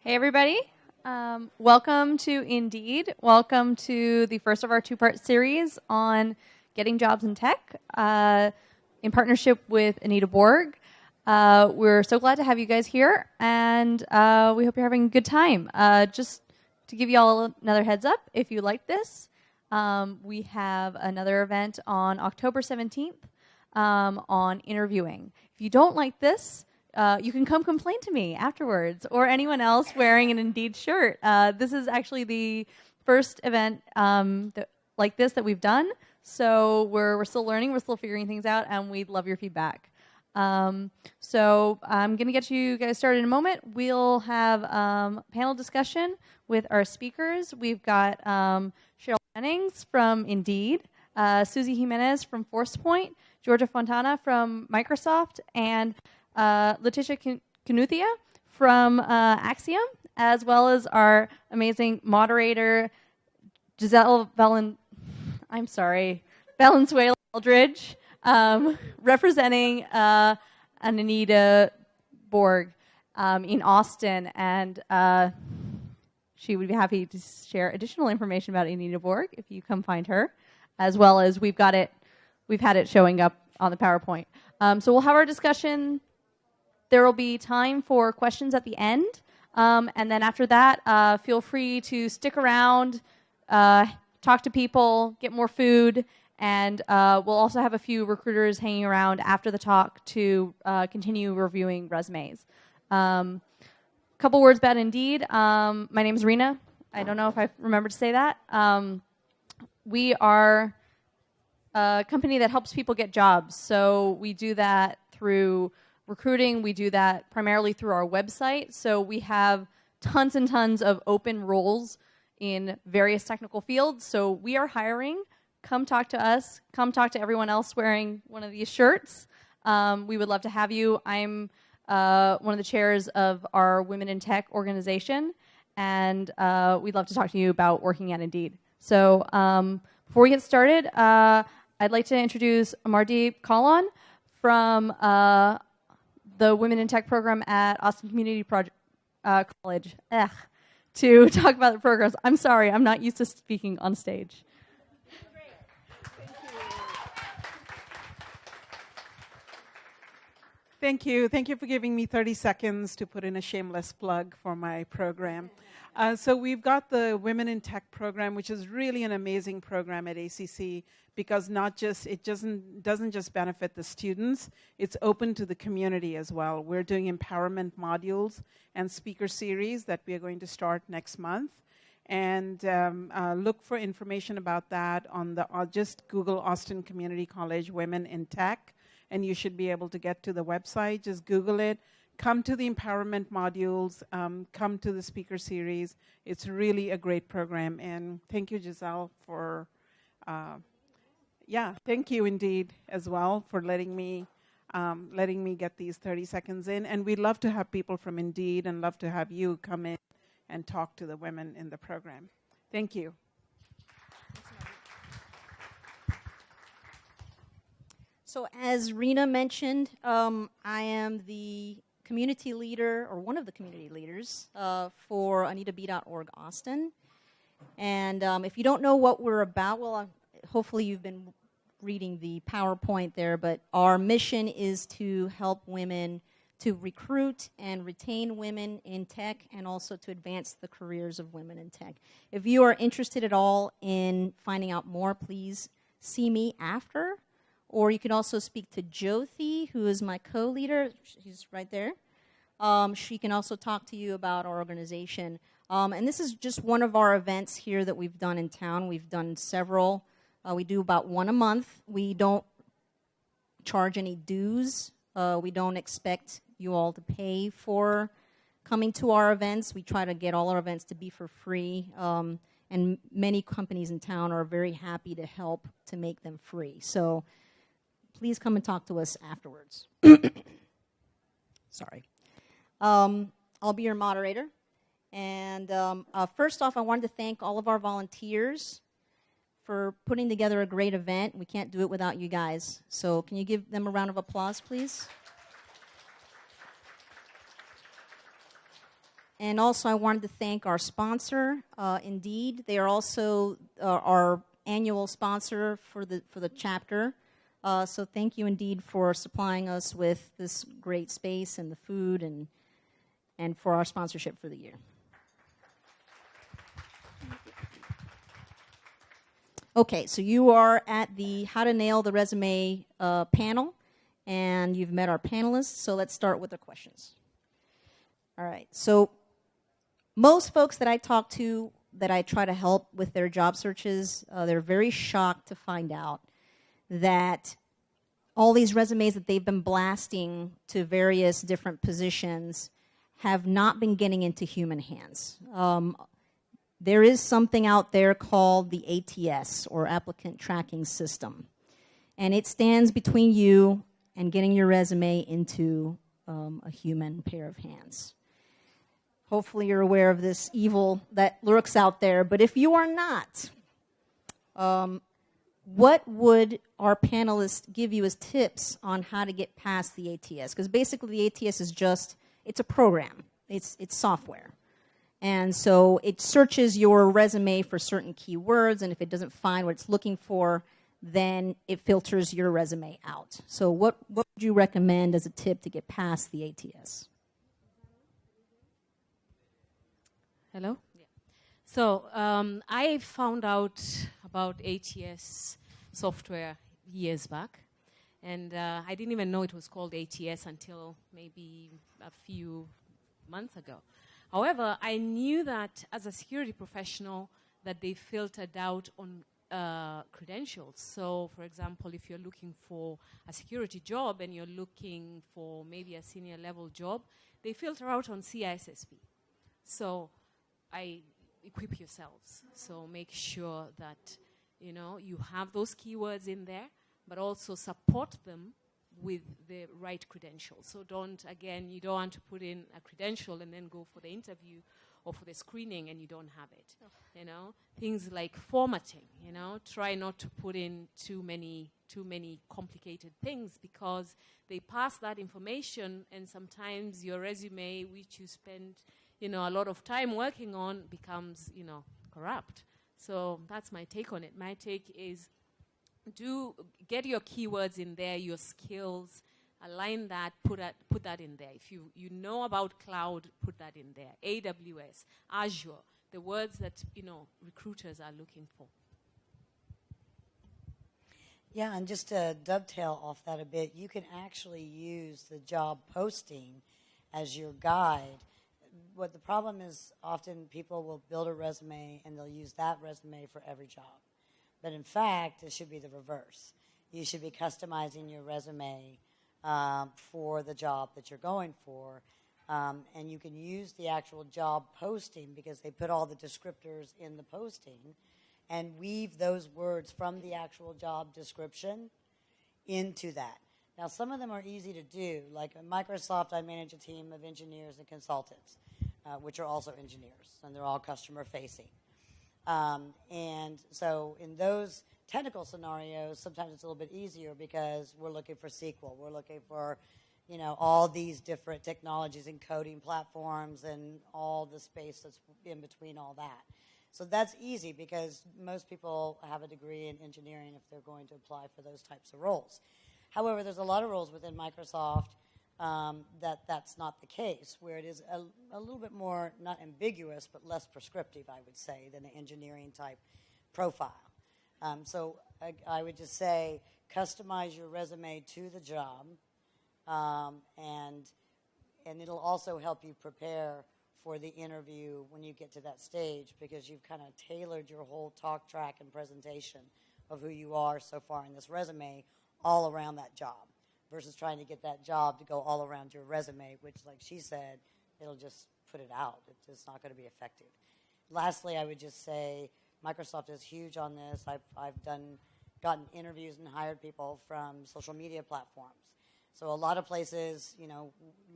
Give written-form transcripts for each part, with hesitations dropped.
Hey, everybody. Welcome to Indeed. Welcome to the first of our two-part series on getting jobs in tech in partnership with AnitaB.Org. We're so glad to have you guys here, and we hope you're having a good time. Just to give you all another heads up, if you like this, we have another event on October 17th on interviewing. If you don't like this, you can come complain to me afterwards, or anyone else wearing an Indeed shirt. This is actually the first event like this that we've done, so we're still learning, we're still figuring things out, and we'd love your feedback. So I'm going to get you guys started in a moment. We'll have panel discussion with our speakers. We've got Cheryl Jennings from Indeed, Susie Jimenez from ForcePoint, Georgia Fontana from Microsoft, and Letitia Canuthia from Axiom, as well as our amazing moderator, Giselle Valenzuela Eldridge, representing AnitaB.Org in Austin, and she would be happy to share additional information about AnitaB.Org if you come find her, as well as we've had it showing up on the PowerPoint. So we'll have our discussion. There will be time for questions at the end, and then after that, feel free to stick around, talk to people, get more food, and we'll also have a few recruiters hanging around after the talk to continue reviewing resumes. Couple words about Indeed. My name is Rena. I don't know if I remember to say that. We are a company that helps people get jobs. So we do that through recruiting. We do that primarily through our website. So we have tons and tons of open roles in various technical fields. So we are hiring. Come talk to us. Come talk to everyone else wearing one of these shirts. We would love to have you. I'm one of the chairs of our Women in Tech organization, and we'd love to talk to you about working at Indeed. So before we get started, I'd like to introduce Amardeep Kalan from the Women in Tech program at Austin Community College to talk about the programs. I'm sorry, I'm not used to speaking on stage. Thank you. Thank you for giving me 30 seconds to put in a shameless plug for my program. So we've got the Women in Tech program, which is really an amazing program at ACC because it doesn't just benefit the students, it's open to the community as well. We're doing empowerment modules and speaker series that we are going to start next month. And look for information about that on just Google Austin Community College Women in Tech, and you should be able to get to the website. Just Google it. Come to the empowerment modules. Come to the speaker series. It's really a great program. And thank you, Giselle, for, thank you Indeed as well for letting me get these 30 seconds in. And we'd love to have people from Indeed and love to have you come in and talk to the women in the program. Thank you. So as Rena mentioned, I am the community leader, or one of the community leaders, for AnitaB.Org Austin. And if you don't know what we're about, well, hopefully you've been reading the PowerPoint there, but our mission is to help women to recruit and retain women in tech and also to advance the careers of women in tech. If you are interested at all in finding out more, please see me after. Or you can also speak to Jyothi, who is my co-leader. She's right there. She can also talk to you about our organization. And this is just one of our events here that we've done in town. We've done several. We do about one a month. We don't charge any dues. We don't expect you all to pay for coming to our events. We try to get all our events to be for free. And many companies in town are very happy to help to make them free. So please come and talk to us afterwards. Sorry. I'll be your moderator. And first off, I wanted to thank all of our volunteers for putting together a great event. We can't do it without you guys. So can you give them a round of applause, please? And also I wanted to thank our sponsor, Indeed. They are also our annual sponsor for the chapter. So thank you, Indeed, for supplying us with this great space and the food and for our sponsorship for the year. Okay, so you are at the How to Nail the Resume panel, and you've met our panelists, so let's start with the questions. All right, so most folks that I talk to that I try to help with their job searches, they're very shocked to find out that all these resumes that they've been blasting to various different positions have not been getting into human hands. There is something out there called the ATS, or Applicant Tracking System. And it stands between you and getting your resume into a human pair of hands. Hopefully you're aware of this evil that lurks out there. But if you are not, what would our panelists give you as tips on how to get past the ATS? Because basically the ATS is just, it's a program. It's software. And so it searches your resume for certain keywords, and if it doesn't find what it's looking for, then it filters your resume out. So what would you recommend as a tip to get past the ATS? Hello? Yeah. So I found out about ATS software years back, and I didn't even know it was called ATS until maybe a few months ago. However, I knew that as a security professional that they filtered out on credentials. So, for example, if you're looking for a security job and you're looking for maybe a senior level job, they filter out on CISSP. So equip yourselves. So make sure that, you know, you have those keywords in there, but also support them with the right credentials. So you don't want to put in a credential and then go for the interview or for the screening and you don't have it. You know, things like formatting, you know, try not to put in too many complicated things, because they pass that information, and sometimes your resume, which you spend, you know, a lot of time working on, becomes, you know, corrupt. So that's my take on it. My take is, get your keywords in there, your skills, align that, put that in there. If you know about cloud, put that in there. AWS, Azure, the words that, you know, recruiters are looking for. Yeah, and just to dovetail off that a bit, you can actually use the job posting as your guide. What the problem is, often people will build a resume and they'll use that resume for every job. But in fact, it should be the reverse. You should be customizing your resume for the job that you're going for. And you can use the actual job posting, because they put all the descriptors in the posting, and weave those words from the actual job description into that. Now, some of them are easy to do. Like at Microsoft, I manage a team of engineers and consultants, which are also engineers, and they're all customer-facing. And so in those technical scenarios, sometimes it's a little bit easier because we're looking for SQL. We're looking for, you know, all these different technologies and coding platforms and all the space that's in between all that. So that's easy because most people have a degree in engineering if they're going to apply for those types of roles. However, there's a lot of roles within Microsoft that's not the case, where it is a little bit more, not ambiguous, but less prescriptive, I would say, than an engineering type profile. So I would just say customize your resume to the job, and it'll also help you prepare for the interview when you get to that stage, because you've kind of tailored your whole talk track and presentation of who you are so far in this resume all around that job, versus trying to get that job to go all around your resume, which, like she said, it'll just put it out. It's just not going to be effective. Lastly, I would just say Microsoft is huge on this. I've gotten interviews and hired people from social media platforms. So a lot of places, you know,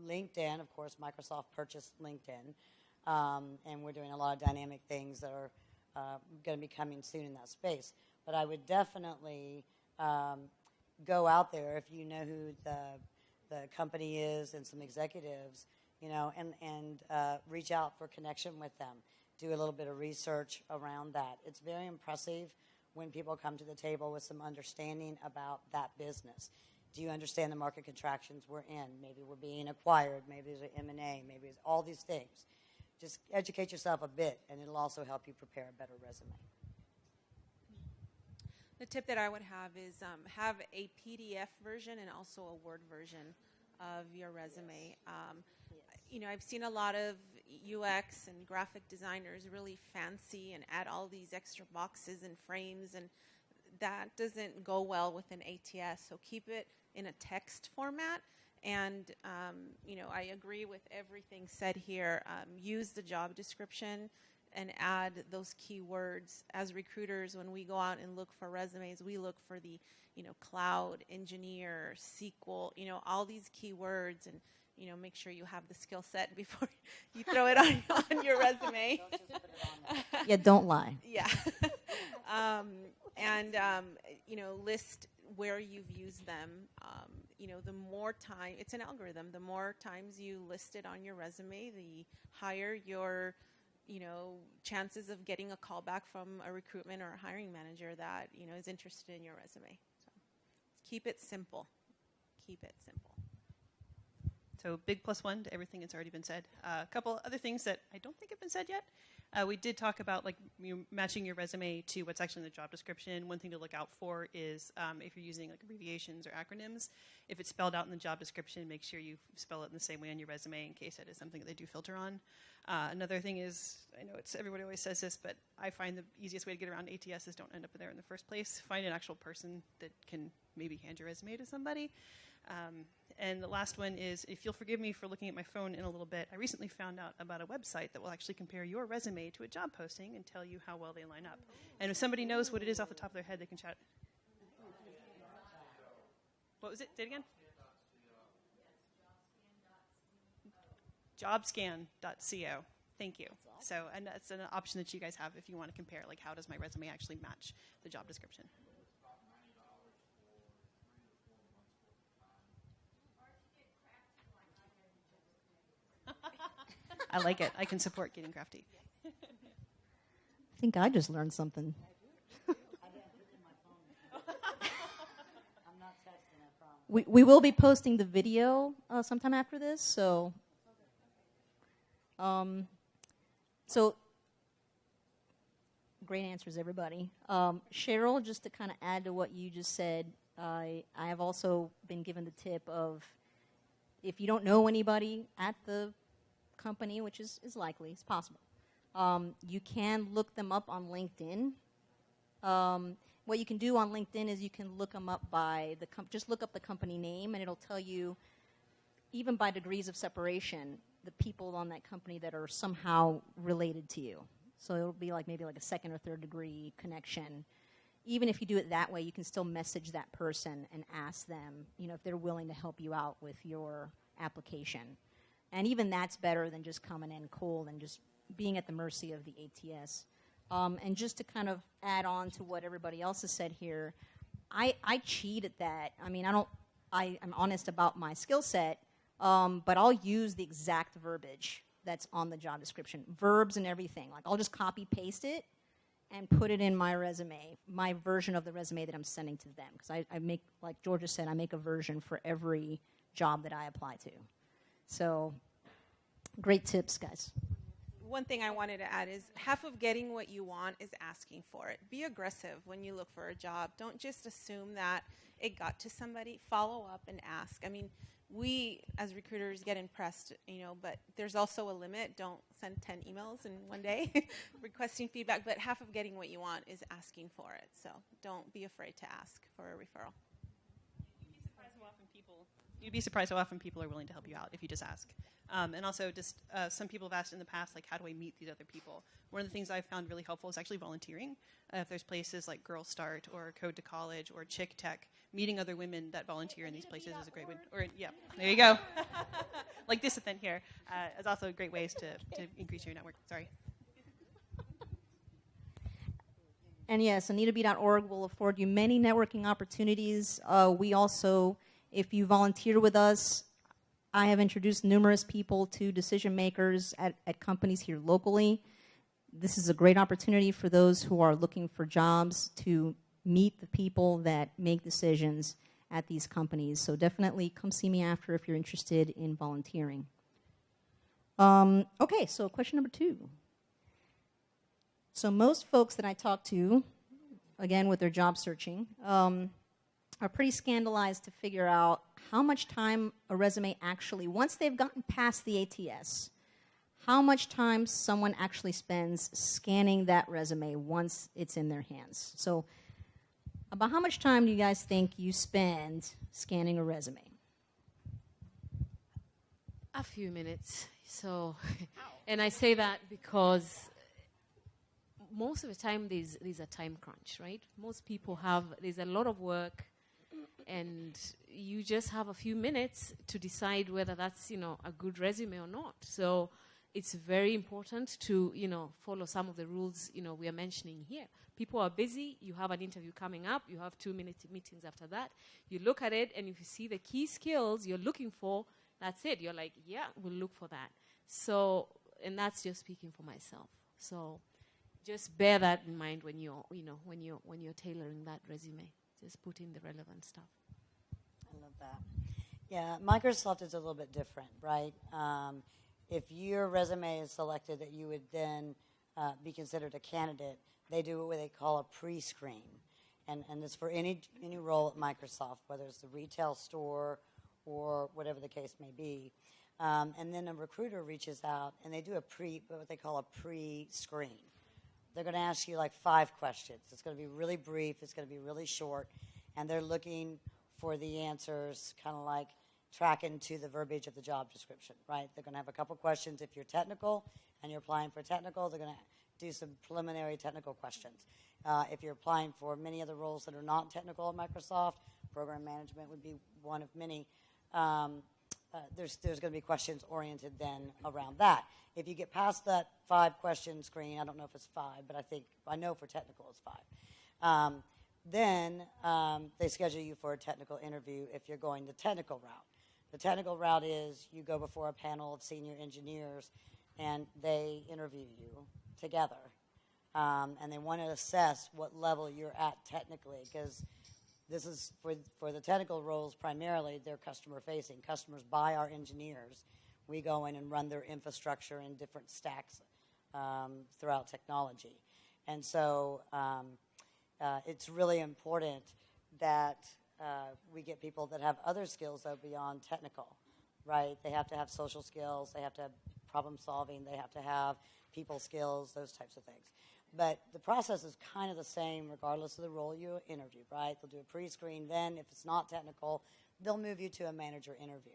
LinkedIn, of course, Microsoft purchased LinkedIn, and we're doing a lot of dynamic things that are going to be coming soon in that space. But I would definitely go out there if you know who the company is and some executives, and reach out for connection with them. Do a little bit of research around that. It's very impressive when people come to the table with some understanding about that business. Do you understand the market contractions we're in? Maybe we're being acquired. Maybe there's an M&A. Maybe there's all these things. Just educate yourself a bit, and it'll also help you prepare a better resume. The tip that I would have is have a PDF version and also a Word version of your resume. I've seen a lot of UX and graphic designers really fancy and add all these extra boxes and frames, and that doesn't go well with an ATS. So keep it in a text format. And, I agree with everything said here. Use the job description and add those keywords. As recruiters, when we go out and look for resumes, we look for the, cloud, engineer, SQL, all these keywords, and, make sure you have the skill set before you throw it on your resume. Don't just put it on there. Yeah, don't lie. Yeah. List where you've used them. The more time, it's an algorithm, the more times you list it on your resume, the higher your, chances of getting a call back from a recruitment or a hiring manager that, is interested in your resume. So keep it simple. Keep it simple. So big +1 to everything that's already been said. A couple other things that I don't think have been said yet. We did talk about matching your resume to what's actually in the job description. One thing to look out for is if you're using abbreviations or acronyms, if it's spelled out in the job description, make sure you spell it in the same way on your resume in case that is something that they do filter on. Another thing is, I know everybody always says this, but I find the easiest way to get around ATS is don't end up there in the first place. Find an actual person that can maybe hand your resume to somebody. And the last one is, if you'll forgive me for looking at my phone in a little bit, I recently found out about a website that will actually compare your resume to a job posting and tell you how well they line up. And if somebody knows what it is off the top of their head, they can chat. What was it? Say it again. Jobscan.co. Thank you. So, and that's an option that you guys have if you want to compare, how does my resume actually match the job description. I like it. I can support getting crafty. I think I just learned something. I didn't put it in my phone. I'm not texting, I promise. We will be posting the video sometime after this, so great answers, everybody. Cheryl, just to kind of add to what you just said, I have also been given the tip of if you don't know anybody at the company, which is likely, it's possible, you can look them up on LinkedIn. What you can do on LinkedIn is you can look them up by just look up the company name, and it'll tell you, even by degrees of separation, the people on that company that are somehow related to you. So it'll be maybe a second or third degree connection. Even if you do it that way, you can still message that person and ask them, if they're willing to help you out with your application. And even that's better than just coming in cold and just being at the mercy of the ATS. And just to kind of add on to what everybody else has said here, I cheat at that. I mean, I'm honest about my skill set, but I'll use the exact verbiage that's on the job description, verbs and everything. I'll just copy paste it and put it in my resume, my version of the resume that I'm sending to them. Because I make, like Georgia said, I make a version for every job that I apply to. So, great tips, guys. One thing I wanted to add is half of getting what you want is asking for it. Be aggressive when you look for a job. Don't just assume that it got to somebody. Follow up and ask. I mean, we as recruiters get impressed, but there's also a limit. Don't send 10 emails in one day requesting feedback, but half of getting what you want is asking for it. So don't be afraid to ask for a referral. You'd be surprised how often people are willing to help you out if you just ask. And also, just some people have asked in the past, how do I meet these other people? One of the things I've found really helpful is actually volunteering. If there's places like Girl Start or Code to College or Chick Tech, meeting other women that volunteer in these places is a great way. Or, yeah, there you go. Like this event here is also great ways to increase your network. Sorry. And yes, AnitaB.Org will afford you many networking opportunities. We also, if you volunteer with us, I have introduced numerous people to decision makers at companies here locally. This is a great opportunity for those who are looking for jobs to meet the people that make decisions at these companies. So definitely come see me after if you're interested in volunteering. Okay, so question number 2. So most folks that I talk to, again with their job searching, are pretty scandalized to figure out how much time a resume actually, once they've gotten past the ATS, how much time someone actually spends scanning that resume once it's in their hands. So about how much time do you guys think you spend scanning a resume? A few minutes. So, and I say that because most of the time there's a time crunch, right? Most people there's a lot of work, and you just have a few minutes to decide whether that's, a good resume or not. So it's very important to, follow some of the rules, we are mentioning here. People are busy. You have an interview coming up. You have 2-minute meetings after that. You look at it, and if you see the key skills you're looking for, that's it. You're like, yeah, we'll look for that. So, and that's just speaking for myself. So just bear that in mind when you're tailoring that resume. Just put in the relevant stuff. I love that. Yeah, Microsoft is a little bit different, right? If your resume is selected that you would then be considered a candidate, they do what they call a pre-screen. And it's for any role at Microsoft, whether it's the retail store or whatever the case may be. And then a recruiter reaches out, and they do what they call a pre-screen. They're going to ask you like 5 questions. It's going to be really brief. It's going to be really short. And they're looking for the answers kind of like tracking to the verbiage of the job description, right? They're going to have a couple questions. If you're technical and you're applying for technical, they're going to do some preliminary technical questions. If you're applying for many other roles that are not technical at Microsoft, program management would be one of many. There's going to be questions oriented then around that. If you get past that 5-question screen, I don't know if it's 5, but I know for technical it's 5. Then they schedule you for a technical interview if you're going the technical route. The technical route is you go before a panel of senior engineers, and they interview you together. And they want to assess what level you're at technically, because this is for the technical roles primarily, they're customer-facing. Customers buy our engineers. We go in and run their infrastructure in different stacks throughout technology. And so it's really important that we get people that have other skills that are beyond technical, right? They have to have social skills. They have to have problem solving. They have to have people skills, those types of things. But the process is kind of the same regardless of the role you interview, right? They'll do a pre-screen. Then, if it's not technical, they'll move you to a manager interview.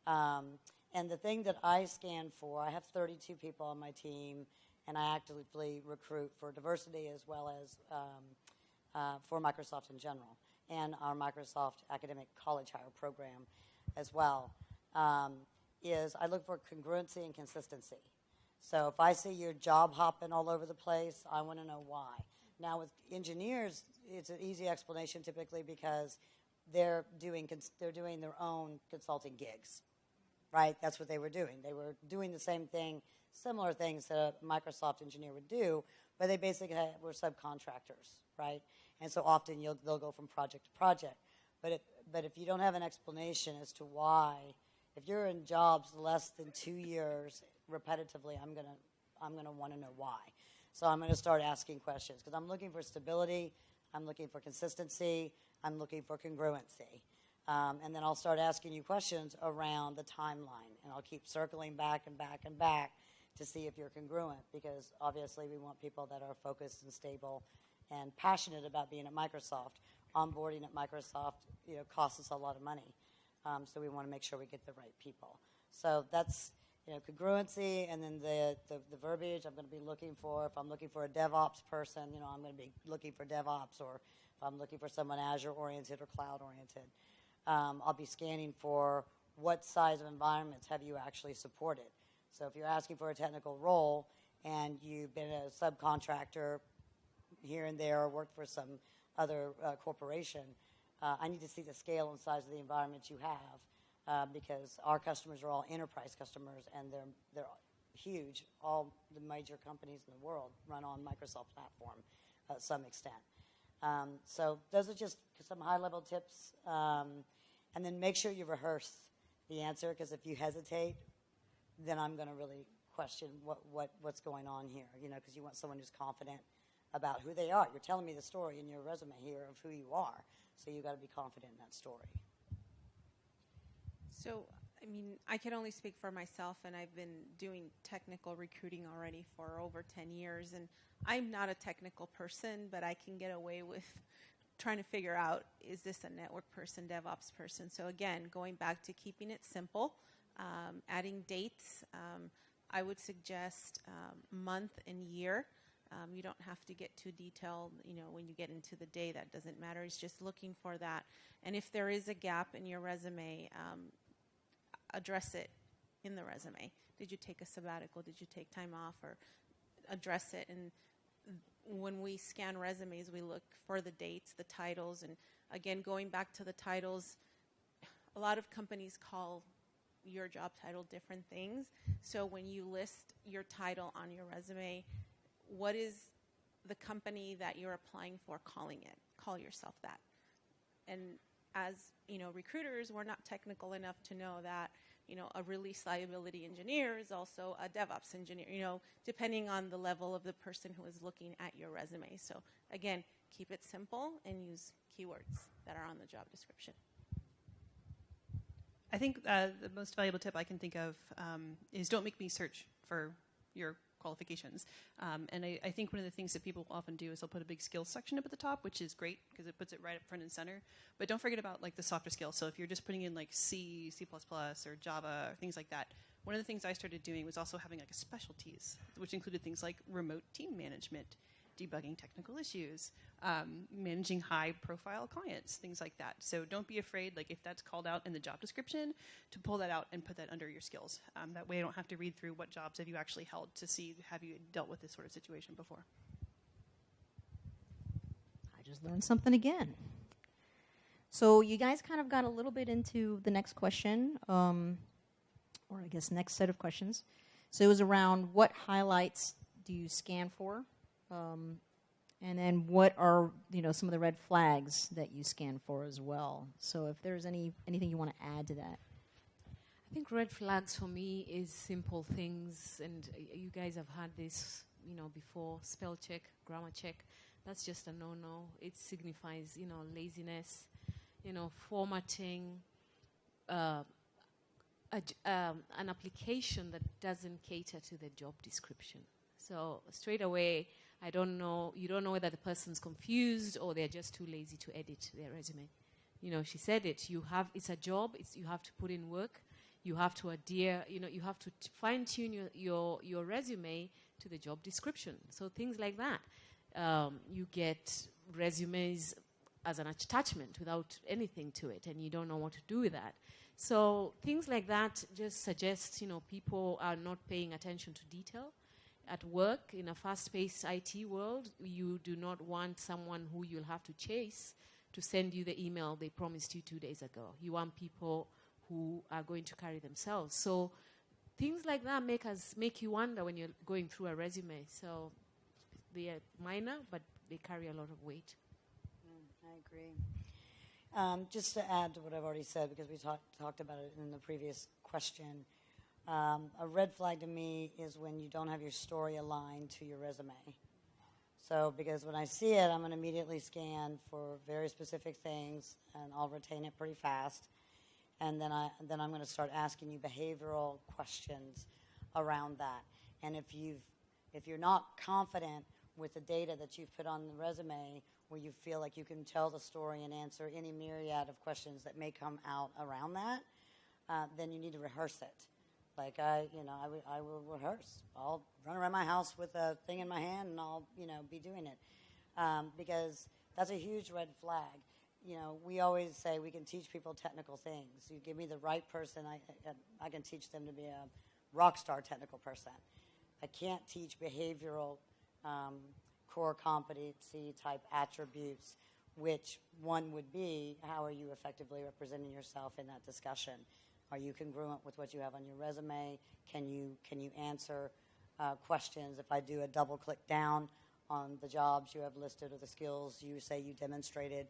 And the thing that I scan for, I have 32 people on my team, and I actively recruit for diversity as well as for Microsoft in general, and our Microsoft Academic College Hire program as well, is I look for congruency and consistency. So if I see your job hopping all over the place, I want to know why. Now with engineers, it's an easy explanation typically because they're doing their own consulting gigs, right? That's what they were doing. They were doing the same thing, similar things that a Microsoft engineer would do, but they basically were subcontractors, right? And so often they'll go from project to project. But if you don't have an explanation as to why, if you're in jobs less than 2 years repetitively, I'm gonna want to know why. So I'm going to start asking questions because I'm looking for stability, I'm looking for consistency, I'm looking for congruency. And then I'll start asking you questions around the timeline, and I'll keep circling back and back and back to see if you're congruent, because obviously we want people that are focused and stable and passionate about being at Microsoft. Onboarding at Microsoft, costs us a lot of money, so we want to make sure we get the right people. So that's congruency, and then the verbiage I'm going to be looking for. If I'm looking for a DevOps person, I'm going to be looking for DevOps, or if I'm looking for someone Azure-oriented or cloud-oriented. I'll be scanning for what size of environments have you actually supported. So if you're asking for a technical role and you've been a subcontractor here and there or worked for some other corporation, I need to see the scale and size of the environment you have. because our customers are all enterprise customers, and they're huge. All the major companies in the world run on Microsoft platform to some extent. So those are just some high-level tips. And then make sure you rehearse the answer, because if you hesitate, then I'm going to really question what's going on here, because you want someone who's confident about who they are. You're telling me the story in your resume here of who you are, so you've got to be confident in that story. So, I mean, I can only speak for myself, and I've been doing technical recruiting already for over 10 years, and I'm not a technical person, but I can get away with trying to figure out, is this a network person, DevOps person? So again, going back to keeping it simple, adding dates. I would suggest month and year. You don't have to get too detailed, when you get into the day, that doesn't matter. It's just looking for that. And if there is a gap in your resume, address it in the resume. Did you take a sabbatical? Did you take time off? Or address it. And when we scan resumes, we look for the dates, the titles, and again, going back to the titles, a lot of companies call your job title different things. So when you list your title on your resume, what is the company that you're applying for calling it? Call yourself that. And as recruiters, we're not technical enough to know that a release liability engineer is also a DevOps engineer, depending on the level of the person who is looking at your resume. So again, keep it simple and use keywords that are on the job description. I think the most valuable tip I can think of is don't make me search for your qualifications. And I think one of the things that people often do is they'll put a big skills section up at the top, which is great because it puts it right up front and center. But don't forget about the softer skills. So if you're just putting in C, C++, or Java, or things like that, one of the things I started doing was also having a specialties, which included things like remote team management, debugging technical issues, managing high-profile clients, things like that. So don't be afraid, if that's called out in the job description, to pull that out and put that under your skills. That way I don't have to read through what jobs have you actually held to see, have you dealt with this sort of situation before. I just learned something again. So you guys kind of got a little bit into the next question, or I guess next set of questions. So it was around what highlights do you scan for? And then what are, some of the red flags that you scan for as well? So if there's anything you want to add to that. I think red flags for me is simple things, and you guys have had this, before, spell check, grammar check. That's just a no-no. It signifies, laziness, formatting, an application that doesn't cater to the job description. So straight away, you don't know whether the person's confused or they're just too lazy to edit their resume. She said it. It's a job. You have to put in work. You have to adhere. You have to fine-tune your resume to the job description. So things like that. You get resumes as an attachment without anything to it, and you don't know what to do with that. So things like that just suggest people are not paying attention to detail. At work, in a fast-paced IT world, you do not want someone who you'll have to chase to send you the email they promised you 2 days ago. You want people who are going to carry themselves. So things like that make you wonder when you're going through a resume. So they are minor, but they carry a lot of weight. I agree. Just to add to what I've already said, because we talked about it in the previous question, a red flag to me is when you don't have your story aligned to your resume. So, because when I see it, I'm going to immediately scan for very specific things, and I'll retain it pretty fast. And then I'm going to start asking you behavioral questions around that. And if you're not confident with the data that you've put on the resume, where you feel like you can tell the story and answer any myriad of questions that may come out around that, then you need to rehearse it. I will rehearse. I'll run around my house with a thing in my hand, and I'll, be doing it. Because that's a huge red flag. We always say we can teach people technical things. You give me the right person, I can teach them to be a rock star technical person. I can't teach behavioral core competency type attributes, which one would be, how are you effectively representing yourself in that discussion? Are you congruent with what you have on your resume? Can you answer questions? If I do a double click down on the jobs you have listed or the skills you say you demonstrated,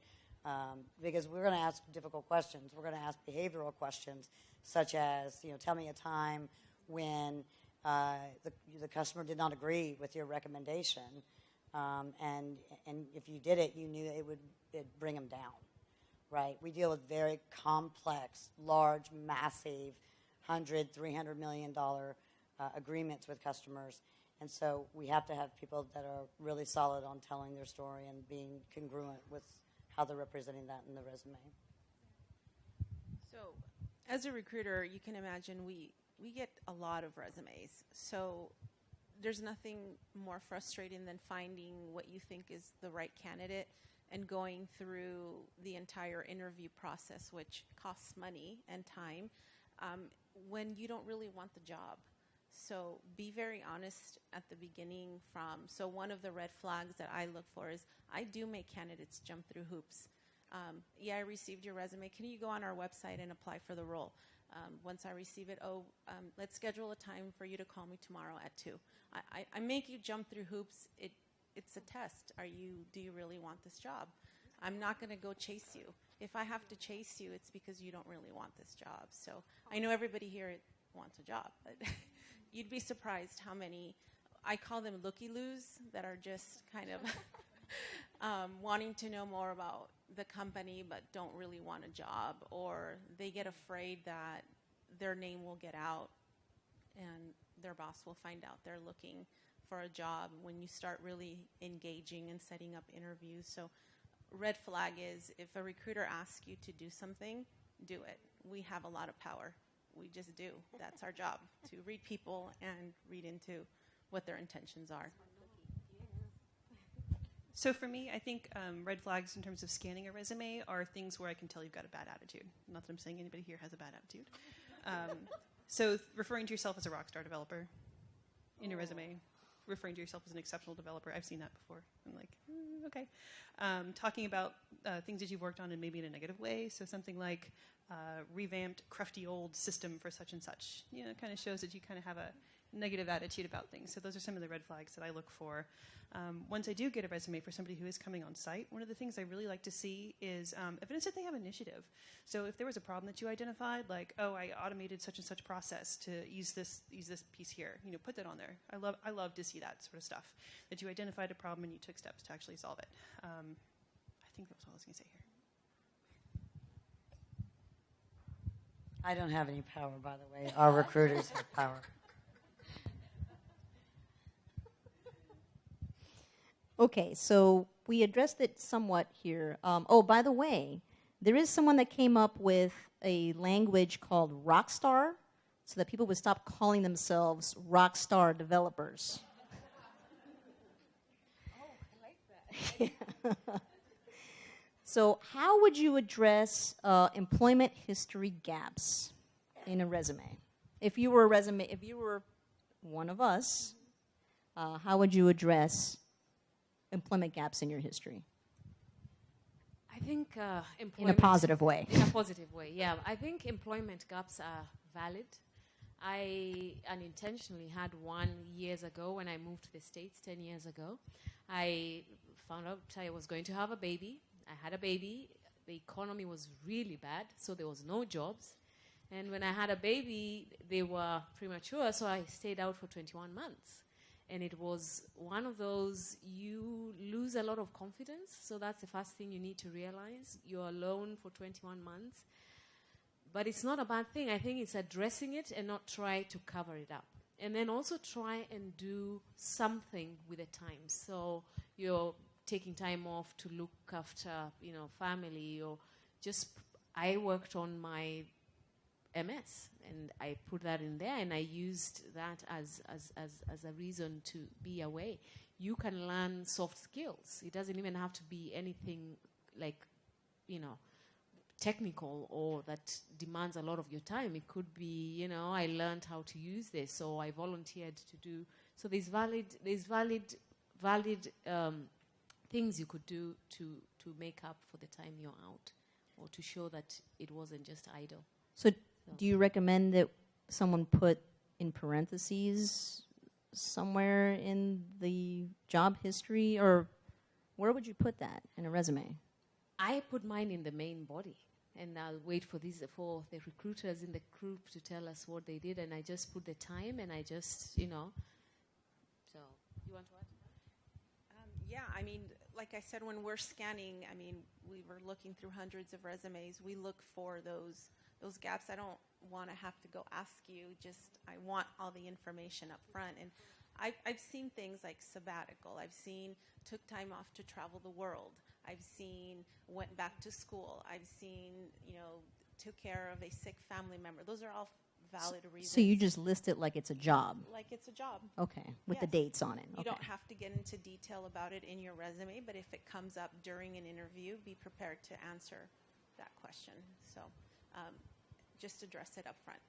because we're going to ask difficult questions. We're going to ask behavioral questions, such as, tell me a time when the customer did not agree with your recommendation, and if you did it, you knew it'd bring them down, right? We deal with very complex, large, massive, $100, $300 million agreements with customers. And so we have to have people that are really solid on telling their story and being congruent with how they're representing that in the resume. So as a recruiter, you can imagine we get a lot of resumes. So there's nothing more frustrating than finding what you think is the right candidate and going through the entire interview process, which costs money and time, when you don't really want the job. So be very honest at the beginning so one of the red flags that I look for is I do make candidates jump through hoops. I received your resume. Can you go on our website and apply for the role? Once I receive it, let's schedule a time for you to call me tomorrow at 2. I make you jump through hoops. It's a test. Do you really want this job? I'm not going to go chase you. If I have to chase you, it's because you don't really want this job. So I know everybody here wants a job, but you'd be surprised how many, I call them looky-loos, that are just kind of wanting to know more about the company but don't really want a job, or they get afraid that their name will get out and their boss will find out they're looking for a job when you start really engaging and setting up interviews. So red flag is if a recruiter asks you to do something, do it. We have a lot of power. We just do. That's our job, to read people and read into what their intentions are. So for me, I think red flags in terms of scanning a resume are things where I can tell you've got a bad attitude. Not that I'm saying anybody here has a bad attitude. So referring to yourself as a rock star developer in your resume, referring to yourself as an exceptional developer, I've seen that before. I'm like, okay. Talking about things that you've worked on and maybe in a negative way. So something like revamped, crufty old system for such and such. It kind of shows that you kind of have a negative attitude about things. So those are some of the red flags that I look for. Once I do get a resume for somebody who is coming on site, one of the things I really like to see is evidence that they have initiative. So if there was a problem that you identified, like, I automated such and such process to use this piece here, put that on there. I love to see that sort of stuff, that you identified a problem and you took steps to actually solve it. I think that's all I was going to say here. I don't have any power, by the way. Our recruiters have power. Okay, so we addressed it somewhat here. By the way, there is someone that came up with a language called Rockstar so that people would stop calling themselves Rockstar developers. I like that. So how would you address employment history gaps in a resume? If you were one of us, how would you address employment gaps in your history? I think employment... In a positive way. In a positive way, yeah. I think employment gaps are valid. I unintentionally had one years ago when I moved to the States 10 years ago. I found out I was going to have a baby. I had a baby. The economy was really bad, so there was no jobs. And when I had a baby, they were premature, so I stayed out for 21 months. And it was one of those, you lose a lot of confidence. So that's the first thing you need to realize. You're alone for 21 months. But it's not a bad thing. I think it's addressing it and not try to cover it up. And then also try and do something with the time. So you're taking time off to look after, family, or just, I worked on my MS, and I put that in there, and I used that as a reason to be away. You can learn soft skills. It doesn't even have to be anything like, technical or that demands a lot of your time. It could be, I learned how to use this, or I volunteered to do. So there's valid things you could do to make up for the time you're out, or to show that it wasn't just idle. So Do you recommend that someone put in parentheses somewhere in the job history, or where would you put that in a resume? I put mine in the main body, and I'll wait for the recruiters in the group to tell us what they did, and I just put the time, and I just, So, you want to add? Yeah, I mean, like I said, when we're scanning, I mean, we were looking through hundreds of resumes. We look for those gaps. I don't want to have to go ask you. Just I want all the information up front. And I've seen things like sabbatical. I've seen took time off to travel the world. I've seen went back to school. I've seen took care of a sick family member. Those are all valid reasons. So you just list it like it's a job? Like it's a job. Okay, with the Yes. dates on it. You don't have to get into detail about it in your resume, but if it comes up during an interview, be prepared to answer that question. So just address it up front.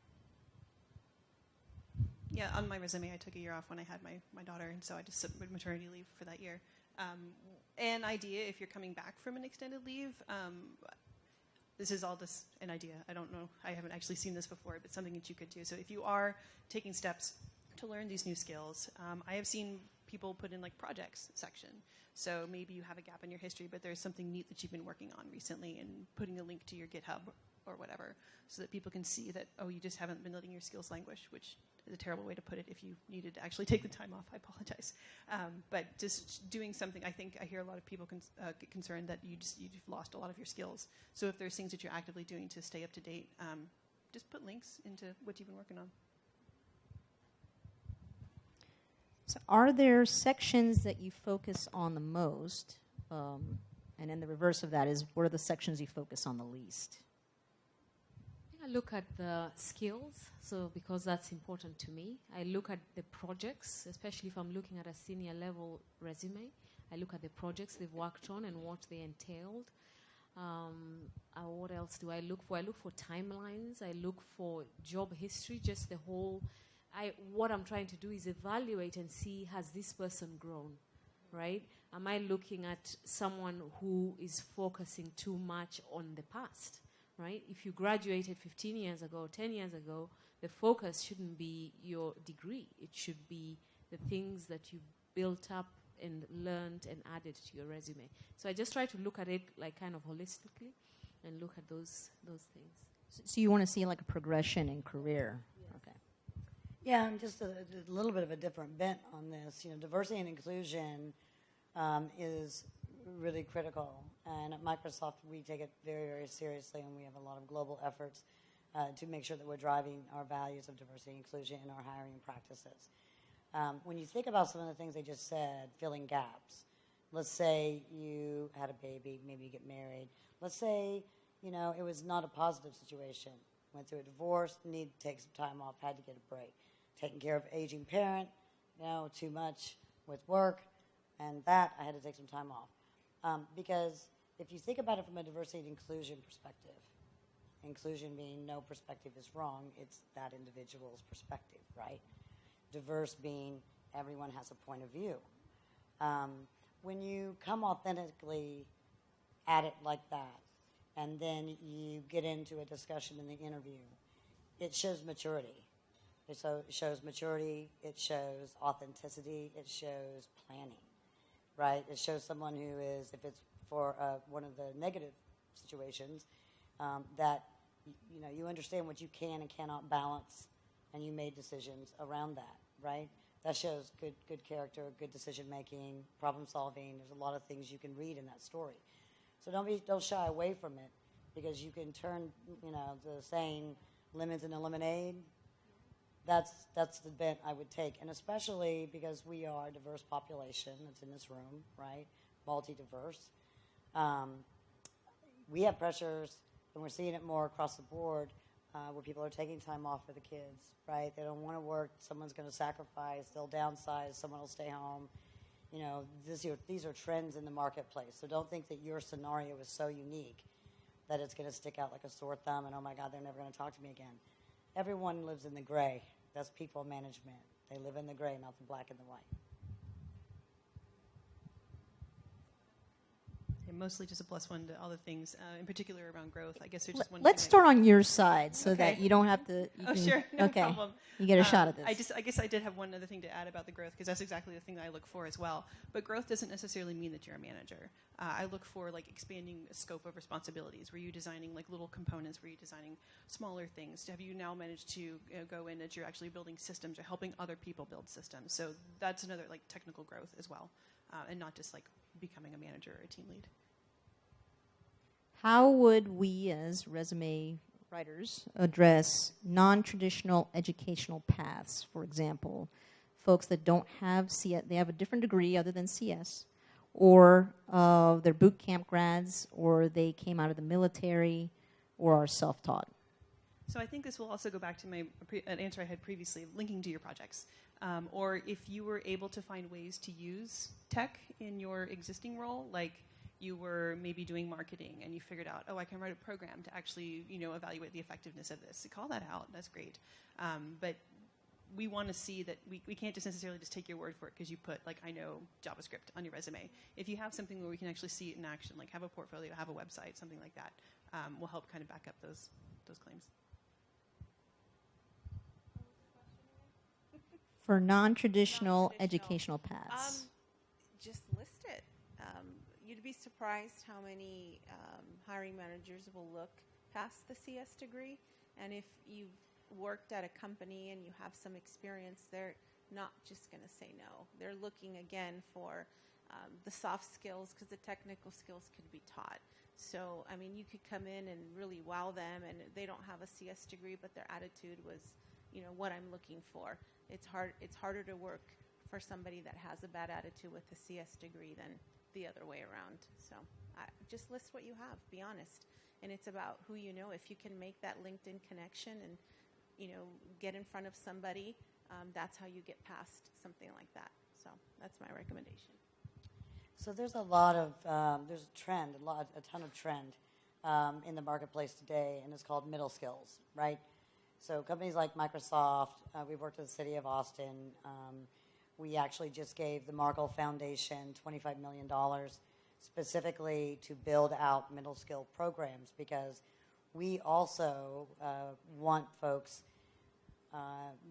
Yeah, on my resume, I took a year off when I had my daughter, and so I just submitted maternity leave for that year. An idea, if you're coming back from an extended leave, this is all just an idea. I don't know. I haven't actually seen this before, but something that you could do. So if you are taking steps to learn these new skills, I have seen people put in like projects section. So maybe you have a gap in your history, but there's something neat that you've been working on recently, and putting a link to your GitHub or whatever, so that people can see that, oh, you just haven't been letting your skills languish, which is a terrible way to put it. If you needed to actually take the time off, I apologize. But just doing something, I think I hear a lot of people get concerned that you've lost a lot of your skills. So if there's things that you're actively doing to stay up to date, just put links into what you've been working on. So are there sections that you focus on the most? And then the reverse of that is, what are the sections you focus on the least? I look at the skills, so because that's important to me. I look at the projects, especially if I'm looking at a senior level resume. I look at the projects they've worked on and what they entailed. What else do I look for? I look for timelines. I look for job history, just the whole. What I'm trying to do is evaluate and see, has this person grown, right? Am I looking at someone who is focusing too much on the past? Right? If you graduated 15 years ago, 10 years ago, the focus shouldn't be your degree. It should be the things that you built up and learned and added to your resume. So I just try to look at it like kind of holistically and look at those things. So you want to see like a progression in career? Yes. Okay. Yeah, and just a little bit of a different bent on this. Diversity and inclusion is really critical. And at Microsoft, we take it very, very seriously, and we have a lot of global efforts to make sure that we're driving our values of diversity and inclusion in our hiring practices. When you think about some of the things they just said, filling gaps, let's say you had a baby, maybe you get married. Let's say, it was not a positive situation. Went through a divorce, needed to take some time off, had to get a break. Taking care of aging parent, too much with work, and that I had to take some time off. Because if you think about it from a diversity and inclusion perspective, inclusion being no perspective is wrong, it's that individual's perspective, right? Diverse being everyone has a point of view. When you come authentically at it like that, and then you get into a discussion in the interview, it shows maturity. It shows maturity, it shows authenticity, it shows planning, right? It shows someone who is, if it's for one of the negative situations, that you understand what you can and cannot balance, and you made decisions around that, right? That shows good character, good decision making, problem solving. There's a lot of things you can read in that story. So don't shy away from it, because you can turn the saying lemons into lemonade. That's the bent I would take, and especially because we are a diverse population that's in this room, right? Multi-diverse. We have pressures, and we're seeing it more across the board, where people are taking time off for the kids, right? They don't want to work. Someone's going to sacrifice. They'll downsize. Someone will stay home. These are trends in the marketplace. So don't think that your scenario is so unique that it's going to stick out like a sore thumb and, oh, my God, they're never going to talk to me again. Everyone lives in the gray. That's people management. They live in the gray, not the black and the white. Hey, mostly just a +1 to all the things, in particular around growth. I guess there's just one. Let's thing start on your side so Okay. that you don't have to. You Oh, can- sure, no okay. problem. You get a shot at this. I guess I did have one other thing to add about the growth, because that's exactly the thing that I look for as well. But growth doesn't necessarily mean that you're a manager. I look for like expanding the scope of responsibilities. Were you designing like little components? Were you designing smaller things? Have you now managed to go in that you're actually building systems or helping other people build systems? So that's another like technical growth as well, and not just like becoming a manager or a team lead. How would we as resume writers address non-traditional educational paths? For example, folks that don't have CS, they have a different degree other than CS, or they're boot camp grads, or they came out of the military, or are self-taught. So I think this will also go back to an answer I had previously, linking to your projects. Or if you were able to find ways to use tech in your existing role, like you were maybe doing marketing and you figured out, oh, I can write a program to actually, evaluate the effectiveness of this. So call that out. That's great. But we want to see that we can't just necessarily just take your word for it because you put, like, I know JavaScript on your resume. If you have something where we can actually see it in action, like have a portfolio, have a website, something like that, will help kind of back up those claims. For non-traditional educational paths. Just list it. You'd be surprised how many hiring managers will look past the CS degree, and if you've worked at a company and you have some experience, they're not just going to say no. They're looking again for the soft skills, because the technical skills could be taught. So, I mean, you could come in and really wow them, and they don't have a CS degree, but their attitude was, what I'm looking for. It's harder to work for somebody that has a bad attitude with a CS degree than the other way around. So just list what you have. Be honest. And it's about who you know. If you can make that LinkedIn connection and, get in front of somebody, that's how you get past something like that. So that's my recommendation. So there's a lot of, there's a trend, a ton of trend in the marketplace today, and it's called middle skills, right? So companies like Microsoft, we've worked with the city of Austin. We actually just gave the Markle Foundation $25 million specifically to build out middle skill programs, because we also want folks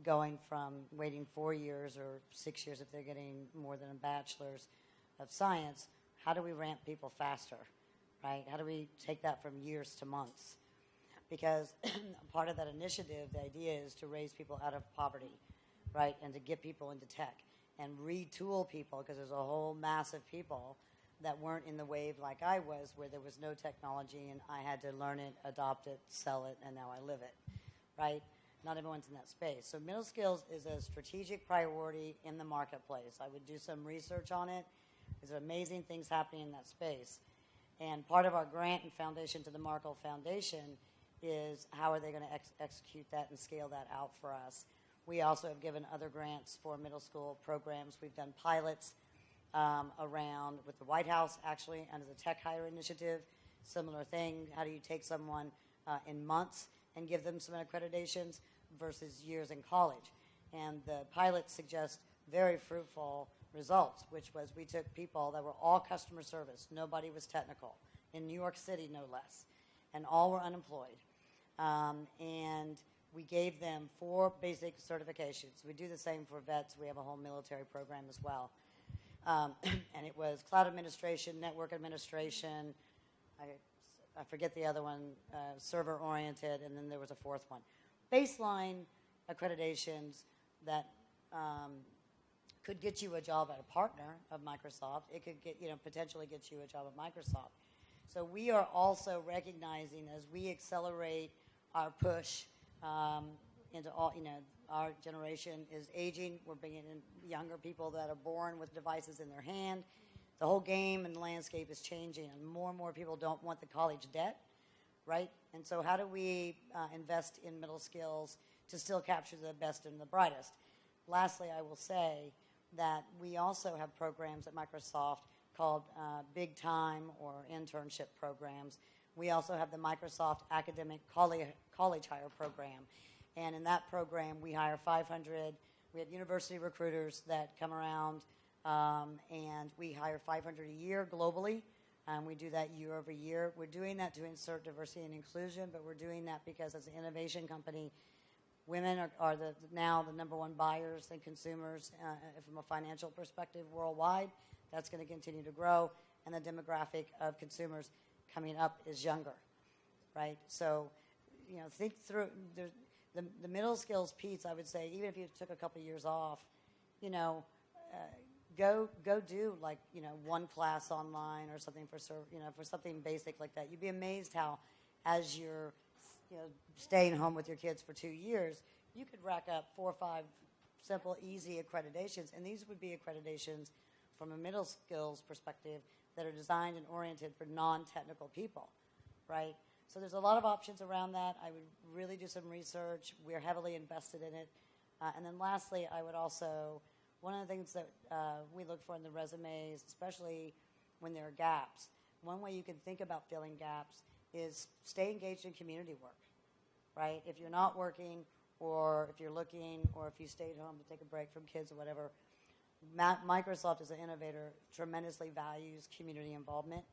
going from waiting 4 years or 6 years if they're getting more than a bachelor's of science. How do we ramp people faster, right? How do we take that from years to months? Because part of that initiative, the idea is to raise people out of poverty, right, and to get people into tech and retool people, because there's a whole mass of people that weren't in the wave like I was, where there was no technology and I had to learn it, adopt it, sell it, and now I live it, right? Not everyone's in that space. So middle skills is a strategic priority in the marketplace. I would do some research on it. There's amazing things happening in that space. And part of our grant and foundation to the Markle Foundation is how are they going to execute that and scale that out for us. We also have given other grants for middle school programs. We've done pilots around with the White House, actually, under the Tech Hire Initiative. Similar thing, how do you take someone in months and give them some accreditations versus years in college? And the pilots suggest very fruitful results, which was we took people that were all customer service. Nobody was technical. In New York City, no less. And all were unemployed. And we gave them 4 basic certifications. We do the same for vets. We have a whole military program as well. And it was cloud administration, network administration, I forget the other one, server-oriented, and then there was a 4th one. Baseline accreditations that could get you a job at a partner of Microsoft. It could get, potentially get you a job at Microsoft. So we are also recognizing, as we accelerate our push into all, our generation is aging. We're bringing in younger people that are born with devices in their hand. The whole game and landscape is changing, and more people don't want the college debt, right? And so how do we invest in middle skills to still capture the best and the brightest? Lastly, I will say that we also have programs at Microsoft called Big Time or internship programs. We also have the Microsoft Academic College Hire Program. And in that program, we hire 500. We have university recruiters that come around, and we hire 500 a year globally And we do that year over year. We're doing that to insert diversity and inclusion, but we're doing that because as an innovation company, women are now the number one buyers and consumers from a financial perspective worldwide. That's going to continue to grow, and the demographic of consumers coming up is younger, right? So, think through the middle skills piece. I would say, even if you took a couple of years off, go do one class online or something for something basic like that. You'd be amazed how, as you're staying home with your kids for 2 years, you could rack up 4 or 5 simple, easy accreditations, and these would be accreditations from a middle skills perspective that are designed and oriented for non-technical people, right? So there's a lot of options around that. I would really do some research. We're heavily invested in it. And then lastly, I would also, one of the things that we look for in the resumes, especially when there are gaps, one way you can think about filling gaps is stay engaged in community work, right? If you're not working, or if you're looking, or if you stayed home to take a break from kids or whatever, Microsoft as an innovator tremendously values community involvement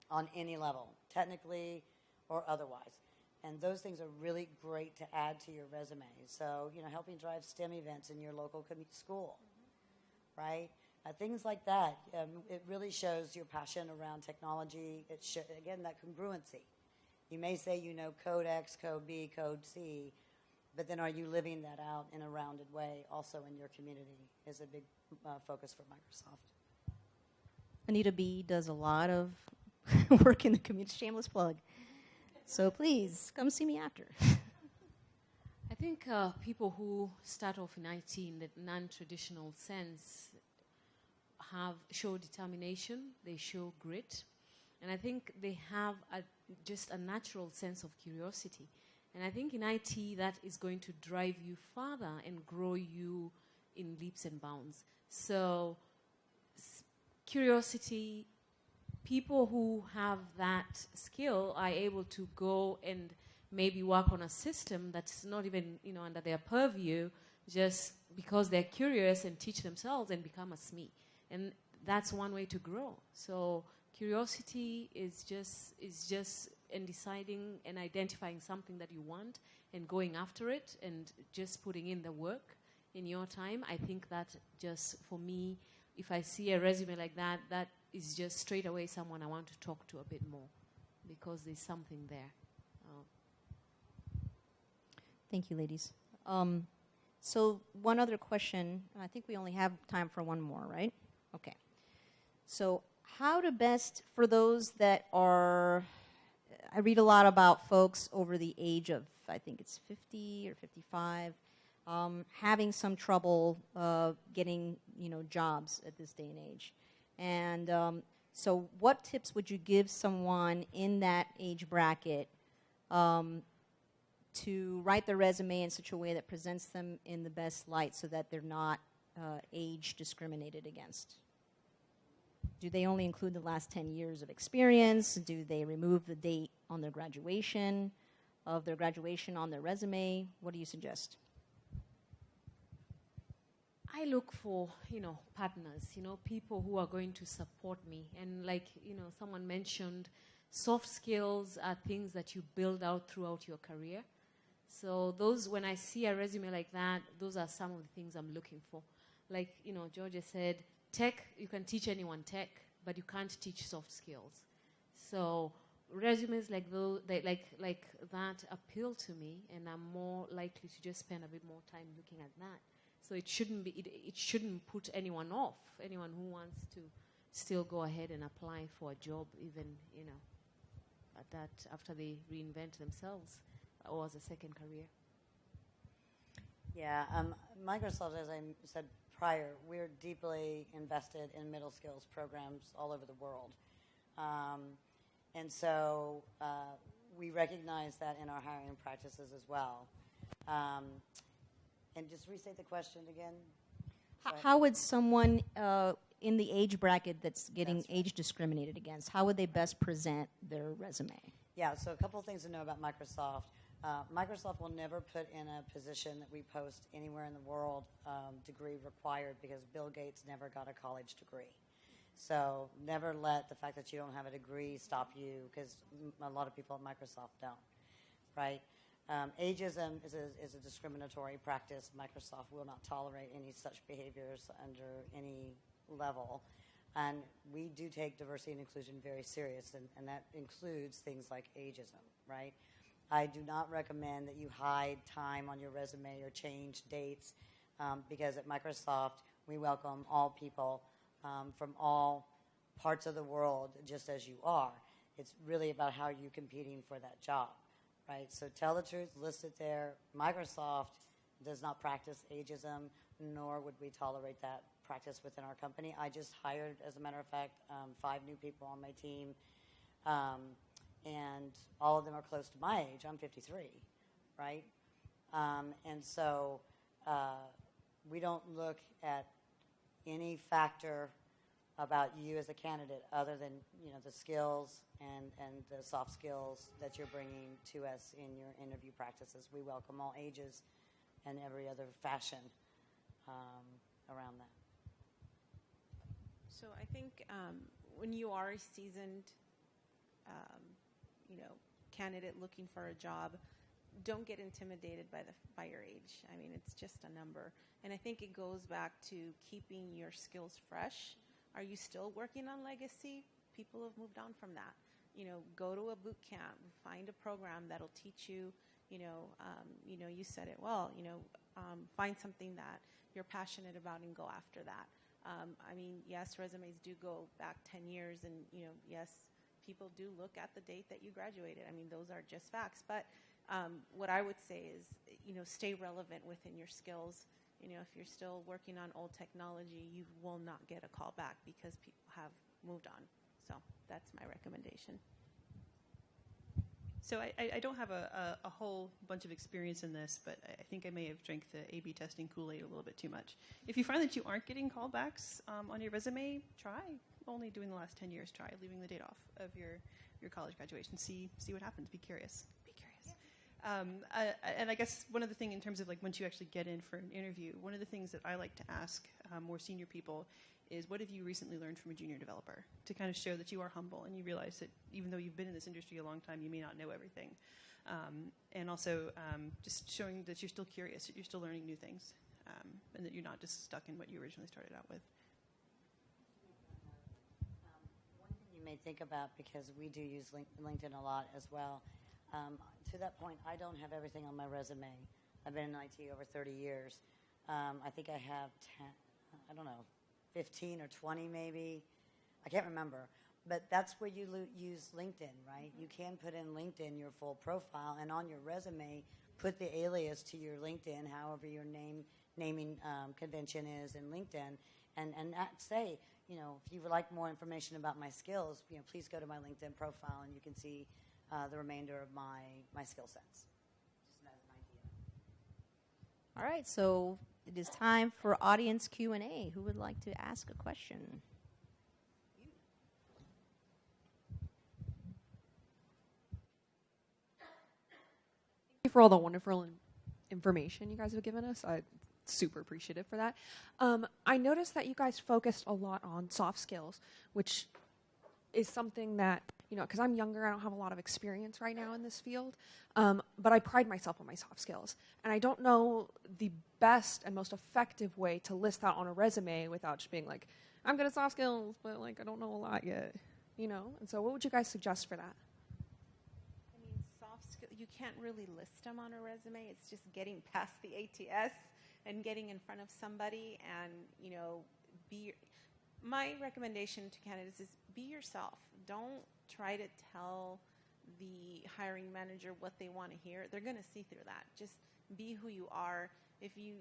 on any level, technically or otherwise. And those things are really great to add to your resume. So, helping drive STEM events in your local school, right? Things like that. It really shows your passion around technology. Again, that congruency. You may say you know code X, code B, code C, but then are you living that out in a rounded way also in your community is a big focus for Microsoft. Anita B. does a lot of work in the community. Shameless plug. So please, come see me after. I think people who start off in IT in the non-traditional sense show determination, they show grit, and I think they have just a natural sense of curiosity. And I think in IT that is going to drive you further and grow you in leaps and bounds. So curiosity, people who have that skill are able to go and maybe work on a system that's not even under their purview, just because they're curious and teach themselves and become a SME. And that's one way to grow. So curiosity is just in deciding and identifying something that you want and going after it and just putting in the work in your time. I think that just, for me, if I see a resume like that, that is just straight away someone I want to talk to a bit more because there's something there. Thank you, ladies. So one other question. I think we only have time for one more, right? Okay. So how to best, for those that are, I read a lot about folks over the age of, I think it's 50 or 55, having some trouble getting, jobs at this day and age. And so what tips would you give someone in that age bracket to write their resume in such a way that presents them in the best light so that they're not age discriminated against? Do they only include the last 10 years of experience? Do they remove the date on their graduation, on their resume? What do you suggest? I look for, partners, people who are going to support me. And like, someone mentioned, soft skills are things that you build out throughout your career. So those, when I see a resume like that, those are some of the things I'm looking for. Like, Georgia said, tech, you can teach anyone tech, but you can't teach soft skills. So resumes like those, like that appeal to me, and I'm more likely to just spend a bit more time looking at that. So it shouldn't be, it shouldn't put anyone off, anyone who wants to still go ahead and apply for a job, even, at that after they reinvent themselves or as a second career. Yeah, Microsoft, as I said prior, we're deeply invested in middle skills programs all over the world. And so we recognize that in our hiring practices as well. And just restate the question again. How would someone in the age bracket that's getting age discriminated against, how would they best present their resume? Yeah, so a couple of things to know about Microsoft. Microsoft will never put in a position that we post anywhere in the world degree required, because Bill Gates never got a college degree. So never let the fact that you don't have a degree stop you, because a lot of people at Microsoft don't, right? Ageism is a discriminatory practice. Microsoft will not tolerate any such behaviors under any level. And we do take diversity and inclusion very serious, and that includes things like ageism, right? I do not recommend that you hide time on your resume or change dates, because at Microsoft, we welcome all people from all parts of the world just as you are. It's really about how you're competing for that job, right? So tell the truth, list it there. Microsoft does not practice ageism, nor would we tolerate that practice within our company. I just hired, as a matter of fact, 5 new people on my team, and all of them are close to my age. I'm 53, right? And so we don't look at any factor about you as a candidate other than, the skills and the soft skills that you're bringing to us in your interview practices. We welcome all ages and every other fashion around that. So I think when you are a seasoned, candidate looking for a job, don't get intimidated by your age. I mean, it's just a number. And I think it goes back to keeping your skills fresh. Are you still working on legacy? People have moved on from that. Go to a boot camp, find a program that'll teach you, you said it well, find something that you're passionate about and go after that. Yes, resumes do go back 10 years, and, yes, people do look at the date that you graduated. Those are just facts. But what I would say is, stay relevant within your skills. If you're still working on old technology, you will not get a call back because people have moved on. So that's my recommendation. So I don't have a whole bunch of experience in this, but I think I may have drank the A/B testing Kool-Aid a little bit too much. If you find that you aren't getting callbacks on your resume, try only doing the last 10 years. Try leaving the date off of your college graduation. See what happens. Be curious. And I guess one of the things in terms of once you actually get in for an interview, one of the things that I like to ask more senior people is, what have you recently learned from a junior developer, to kind of show that you are humble and you realize that even though you've been in this industry a long time, you may not know everything. And also just showing that you're still curious, that you're still learning new things, and that you're not just stuck in what you originally started out with. One thing you may think about, because we do use LinkedIn a lot as well, to that point, I don't have everything on my resume. I've been in IT over 30 years. I think I have 15 or 20 maybe. I can't remember. But that's where you use LinkedIn, right? You can put in LinkedIn your full profile, and on your resume, put the alias to your LinkedIn, however your naming convention is in LinkedIn, and say, if you would like more information about my skills, please go to my LinkedIn profile, and you can see the remainder of my skill sets. Just as an idea. All right, so it is time for audience Q&A. Who would like to ask a question? Thank you for all the wonderful information you guys have given us. I'm super appreciative for that. I noticed that you guys focused a lot on soft skills, which is something that, because I'm younger, I don't have a lot of experience right now in this field, but I pride myself on my soft skills. And I don't know the best and most effective way to list that on a resume without just being like, I'm good at soft skills, but I don't know a lot yet, And so what would you guys suggest for that? Soft skill, you can't really list them on a resume. It's just getting past the ATS and getting in front of somebody and, my recommendation to candidates is be yourself. Don't try to tell the hiring manager what they want to hear. They're going to see through that. Just be who you are. If you,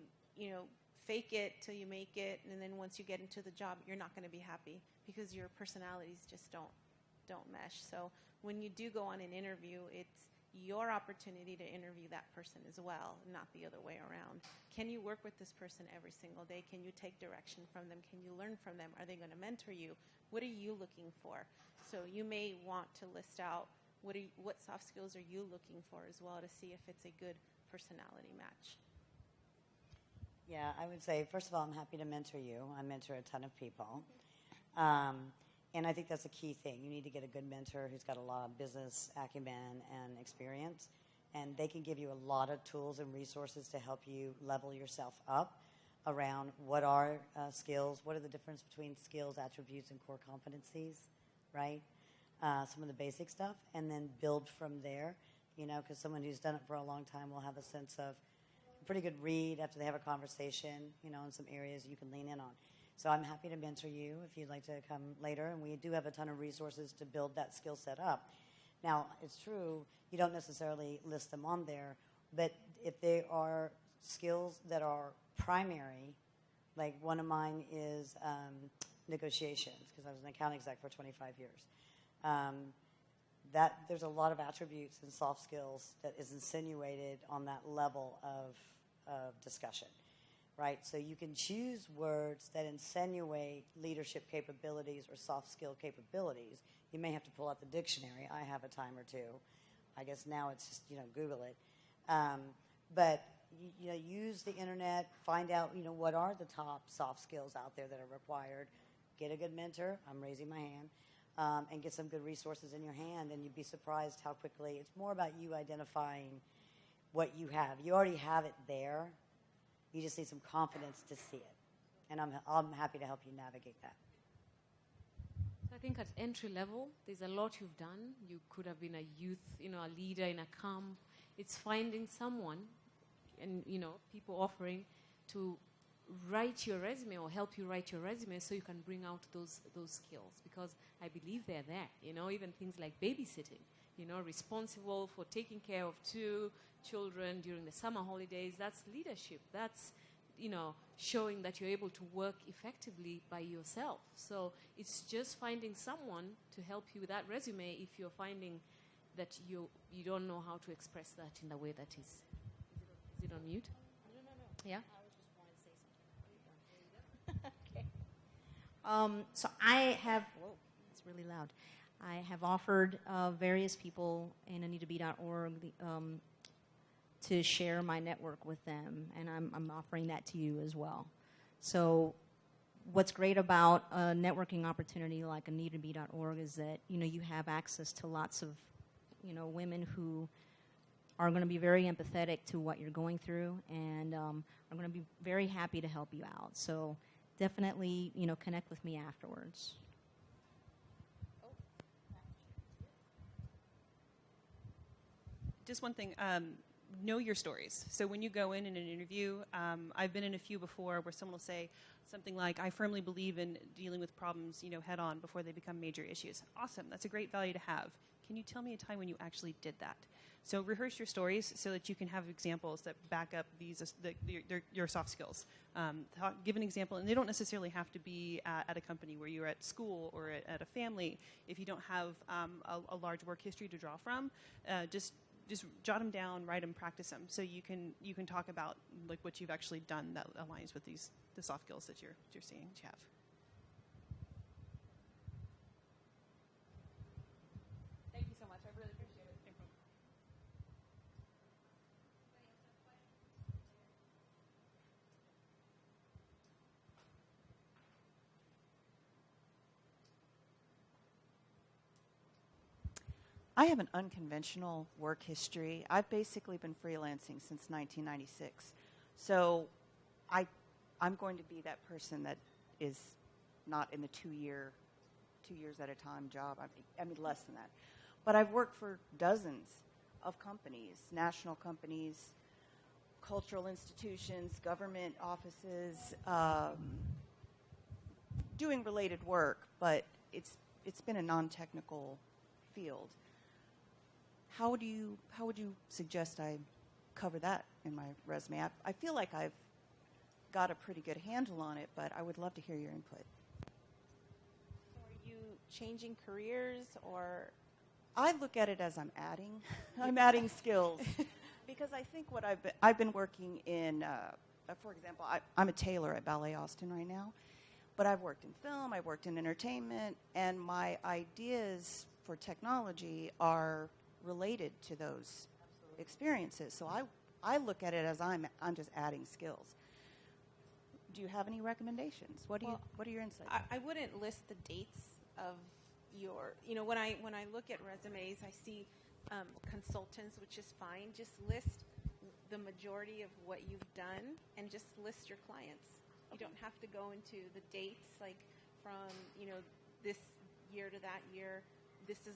fake it till you make it, and then once you get into the job, you're not going to be happy because your personalities just don't mesh. So when you do go on an interview, it's your opportunity to interview that person as well, not the other way around. Can you work with this person every single day? Can you take direction from them? Can you learn from them? Are they going to mentor you? What are you looking for? So you may want to list out what soft skills are you looking for as well, to see if it's a good personality match. Yeah, I would say, first of all, I'm happy to mentor you. I mentor a ton of people. And I think that's a key thing. You need to get a good mentor who's got a lot of business acumen and experience, and they can give you a lot of tools and resources to help you level yourself up around what are skills, what are the difference between skills, attributes, and core competencies, right? Some of the basic stuff, and then build from there, because someone who's done it for a long time will have a sense of a pretty good read after they have a conversation, in some areas you can lean in on. So I'm happy to mentor you if you'd like to come later, and we do have a ton of resources to build that skill set up. Now, it's true, you don't necessarily list them on there, but if they are skills that are primary, like one of mine is negotiations, because I was an account exec for 25 years. That there's a lot of attributes and soft skills that is insinuated on that level of discussion, right? So you can choose words that insinuate leadership capabilities or soft skill capabilities. You may have to pull out the dictionary. I have a time or two. I guess now it's just, Google it. But use the internet, find out, what are the top soft skills out there that are required. Get a good mentor. I'm raising my hand. And get some good resources in your hand, and you'd be surprised how quickly. It's more about you identifying what you have. You already have it there. You just need some confidence to see it. And I'm happy to help you navigate that. I think at entry level, there's a lot you've done. You could have been a youth, a leader in a camp. It's finding someone and, people offering to write your resume or help you write your resume so you can bring out those skills, because I believe they're there. Even things like babysitting, responsible for taking care of 2 children during the summer holidays. That's leadership. That's, showing that you're able to work effectively by yourself. So it's just finding someone to help you with that resume if you're finding that you don't know how to express that in the way that is. Is it on mute? No. Yeah? So I have, whoa, it's really loud. I have offered various people in AnitaB.Org to share my network with them, and I'm offering that to you as well. So what's great about a networking opportunity like AnitaB.Org is that, you have access to lots of, women who are going to be very empathetic to what you're going through, and are going to be very happy to help you out. So definitely, connect with me afterwards. Just one thing, know your stories. So when you go in an interview, I've been in a few before where someone will say something like, I firmly believe in dealing with problems, head on before they become major issues. Awesome, that's a great value to have. Can you tell me a time when you actually did that? So rehearse your stories so that you can have examples that back up your soft skills. Give an example, and they don't necessarily have to be at a company where you're at school or at a family. If you don't have a large work history to draw from, just jot them down, write them, practice them, so you can talk about like what you've actually done that aligns with the soft skills that you're seeing that you have. Thank you so much. I really appreciate it. I have an unconventional work history. I've basically been freelancing since 1996. So I'm going to be that person that is not in the 2 years at a time job. I mean, less than that. But I've worked for dozens of companies, national companies, cultural institutions, government offices, doing related work, but it's been a non-technical field. How would you suggest I cover that in my resume? I feel like I've got a pretty good handle on it, but I would love to hear your input. So are you changing careers, or? I look at it as I'm adding skills, because I think what I've been working in, for example, I'm a tailor at Ballet Austin right now, but I've worked in film, I've worked in entertainment, and my ideas for technology are related to those experiences. So I look at it as I'm just adding skills. do you have any recommendations? What are your insights? I wouldn't list the dates of your, when I look at resumes, I see consultants, which is fine. Just list the majority of what you've done and just list your clients. You don't have to go into the dates, like from, this year to that year. This is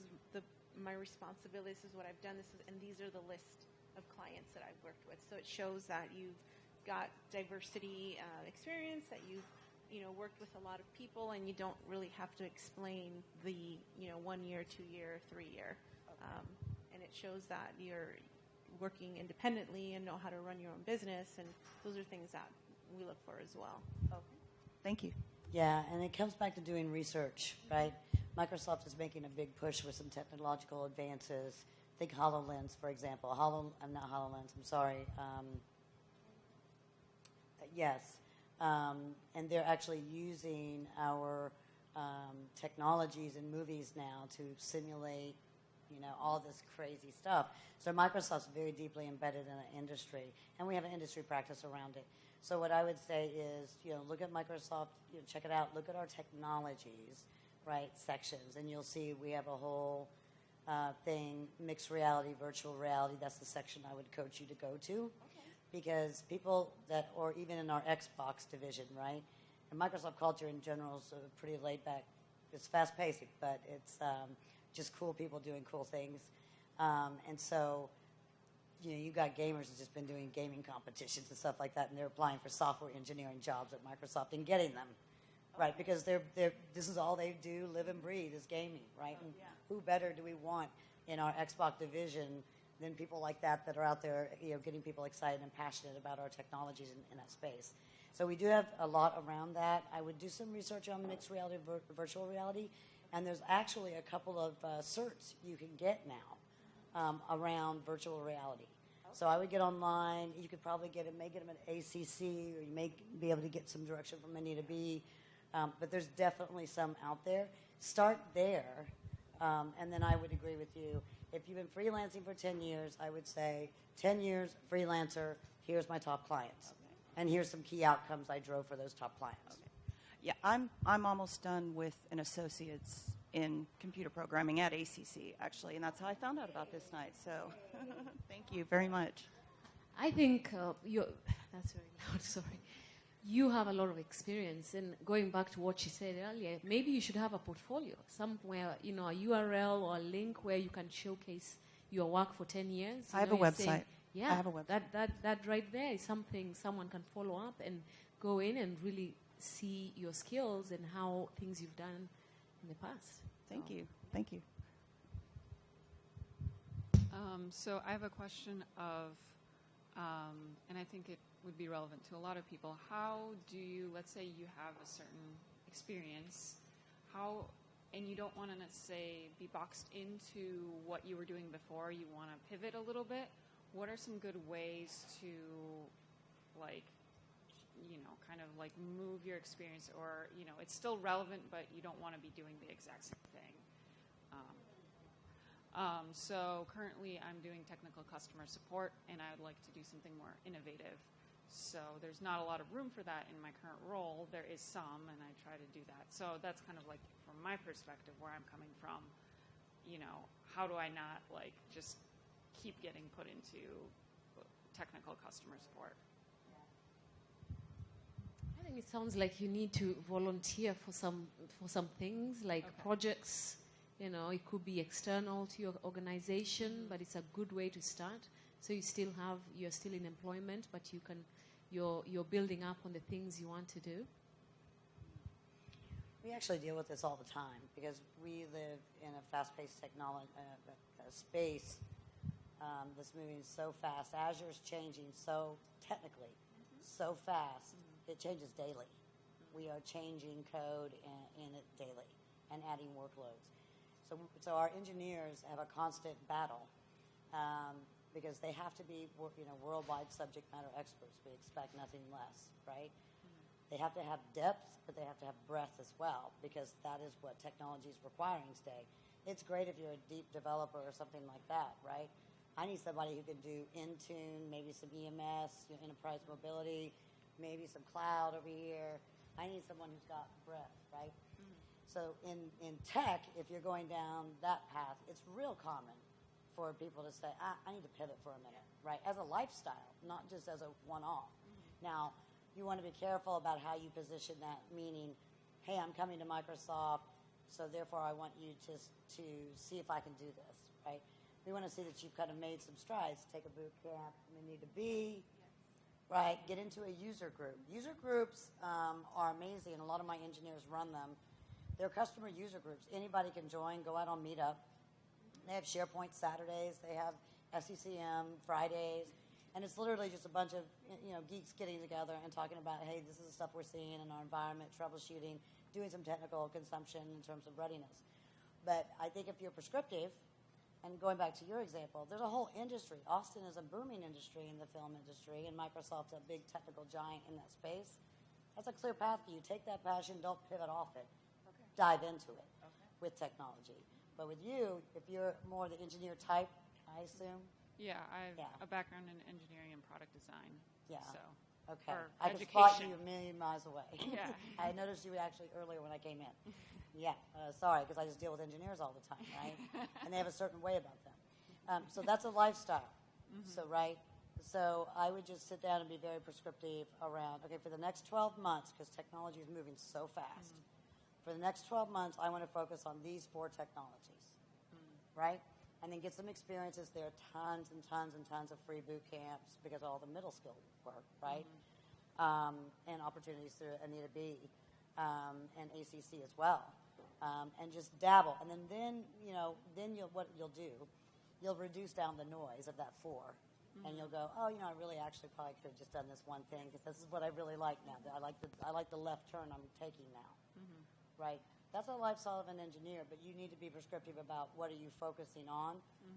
my responsibility. This is what I've done. And these are the list of clients that I've worked with. So it shows that you've got diversity experience, that you've worked with a lot of people, and you don't really have to explain the 1 year, 2 year, 3 year. And it shows that you're working independently and know how to run your own business, and those are things that we look for as well. Okay. Thank you. Yeah, and it comes back to doing research, right? Microsoft is making a big push with some technological advances. Think HoloLens, for example. Not HoloLens, I'm sorry. Yes. And they're actually using our technologies in movies now to simulate, all this crazy stuff. So Microsoft's very deeply embedded in the industry, and we have an industry practice around it. So what I would say is, look at Microsoft, check it out, look at our technologies, right, sections, and you'll see we have a whole thing, mixed reality, virtual reality. That's the section I would coach you to go to. Okay. Because people or even in our Xbox division, right, and Microsoft culture in general is pretty laid back. It's fast-paced, but it's just cool people doing cool things. And so, you got gamers who've just been doing gaming competitions and stuff like that, and they're applying for software engineering jobs at Microsoft and getting them, right? Because this is all they do, live and breathe, is gaming, right? And who better do we want in our Xbox division than people like that are out there, getting people excited and passionate about our technologies in that space. So we do have a lot around that. I would do some research on mixed reality, virtual reality, and there's actually a couple of certs you can get now around virtual reality. So I would get online. You could probably get them at ACC, or you may be able to get some direction from AnitaB. But there's definitely some out there. Start there, and then I would agree with you. If you've been freelancing for 10 years, I would say 10 years freelancer, here's my top clients. Okay. And here's some key outcomes I drove for those top clients. Okay. Yeah, I'm almost done with an associate's in computer programming at ACC, actually, and that's how I found out about this night. So thank you very much. I think that's very loud, sorry. You have a lot of experience, and going back to what she said earlier, maybe you should have a portfolio somewhere, a URL or a link where you can showcase your work for 10 years. I have a website. Yeah, I have a website. That right there is something someone can follow up and go in and really see your skills and how things you've done in the past. Thank you. Thank you. So I have a question of, and I think it would be relevant to a lot of people. How do you, let's say you have a certain experience, and you don't want to, let's say, be boxed into what you were doing before, you want to pivot a little bit. What are some good ways to, kind of move your experience, or, it's still relevant, but you don't want to be doing the exact same thing. So currently I'm doing technical customer support, and I would like to do something more innovative. So there's not a lot of room for that in my current role. There is some, and I try to do that. So that's kind of from my perspective, where I'm coming from, how do I not just keep getting put into technical customer support? I think it sounds like you need to volunteer for some things, projects. It could be external to your organization, but it's a good way to start. So you're still in employment, but you're building up on the things you want to do. We actually deal with this all the time because we live in a fast-paced technology space that's moving so fast. Azure's changing so technically, so fast. It changes daily. We are changing code in it daily and adding workloads. So our engineers have a constant battle because they have to be worldwide subject matter experts. We expect nothing less, right? They have to have depth, but they have to have breadth as well, because that is what technology is requiring today. It's great if you're a deep developer or something like that, right? I need somebody who can do Intune, maybe some EMS, enterprise mobility, maybe some cloud over here. I need someone who's got breadth, right? So in tech, if you're going down that path, it's real common for people to say, I need to pivot for a minute, right? As a lifestyle, not just as a one-off. Now, you want to be careful about how you position that, meaning, hey, I'm coming to Microsoft, so therefore I want you to see if I can do this, right? We want to see that you've kind of made some strides. Take a boot camp, AnitaB, right? Get into a user group. User groups are amazing, and a lot of my engineers run them. They're customer user groups. Anybody can join, go out on Meetup. They have SharePoint Saturdays. They have SCCM Fridays. And it's literally just a bunch of geeks getting together and talking about, hey, this is the stuff we're seeing in our environment, troubleshooting, doing some technical consumption in terms of readiness. But I think if you're prescriptive, and going back to your example, there's a whole industry. Austin is a booming industry in the film industry, and Microsoft's a big technical giant in that space. That's a clear path for you. Take that passion, don't pivot off it. Okay. Dive into it with technology. But with you, if you're more the engineer type, I assume. Yeah, I have a background in engineering and product design. Yeah. So. Okay. Or I education. can spot you a million miles away. Yeah. I noticed you actually earlier when I came in. Yeah. Sorry, because I just deal with engineers all the time, right? And they have a certain way about them. So that's a lifestyle. So, right? So I would just sit down and be very prescriptive around, okay, for the next 12 months, because technology is moving so fast, for the next 12 months, I want to focus on these 4 technologies, right? And then get some experiences. There are tons and tons and tons of free boot camps because of all the middle skill work, right? And opportunities through AnitaB and ACC as well. And just dabble. And then what you'll do, you'll reduce down the noise of that 4. And you'll go, I really actually probably could have just done this one thing because this is what I really like now. I like the left turn I'm taking now, right? That's a lifestyle of an engineer, but you need to be prescriptive about what are you focusing on,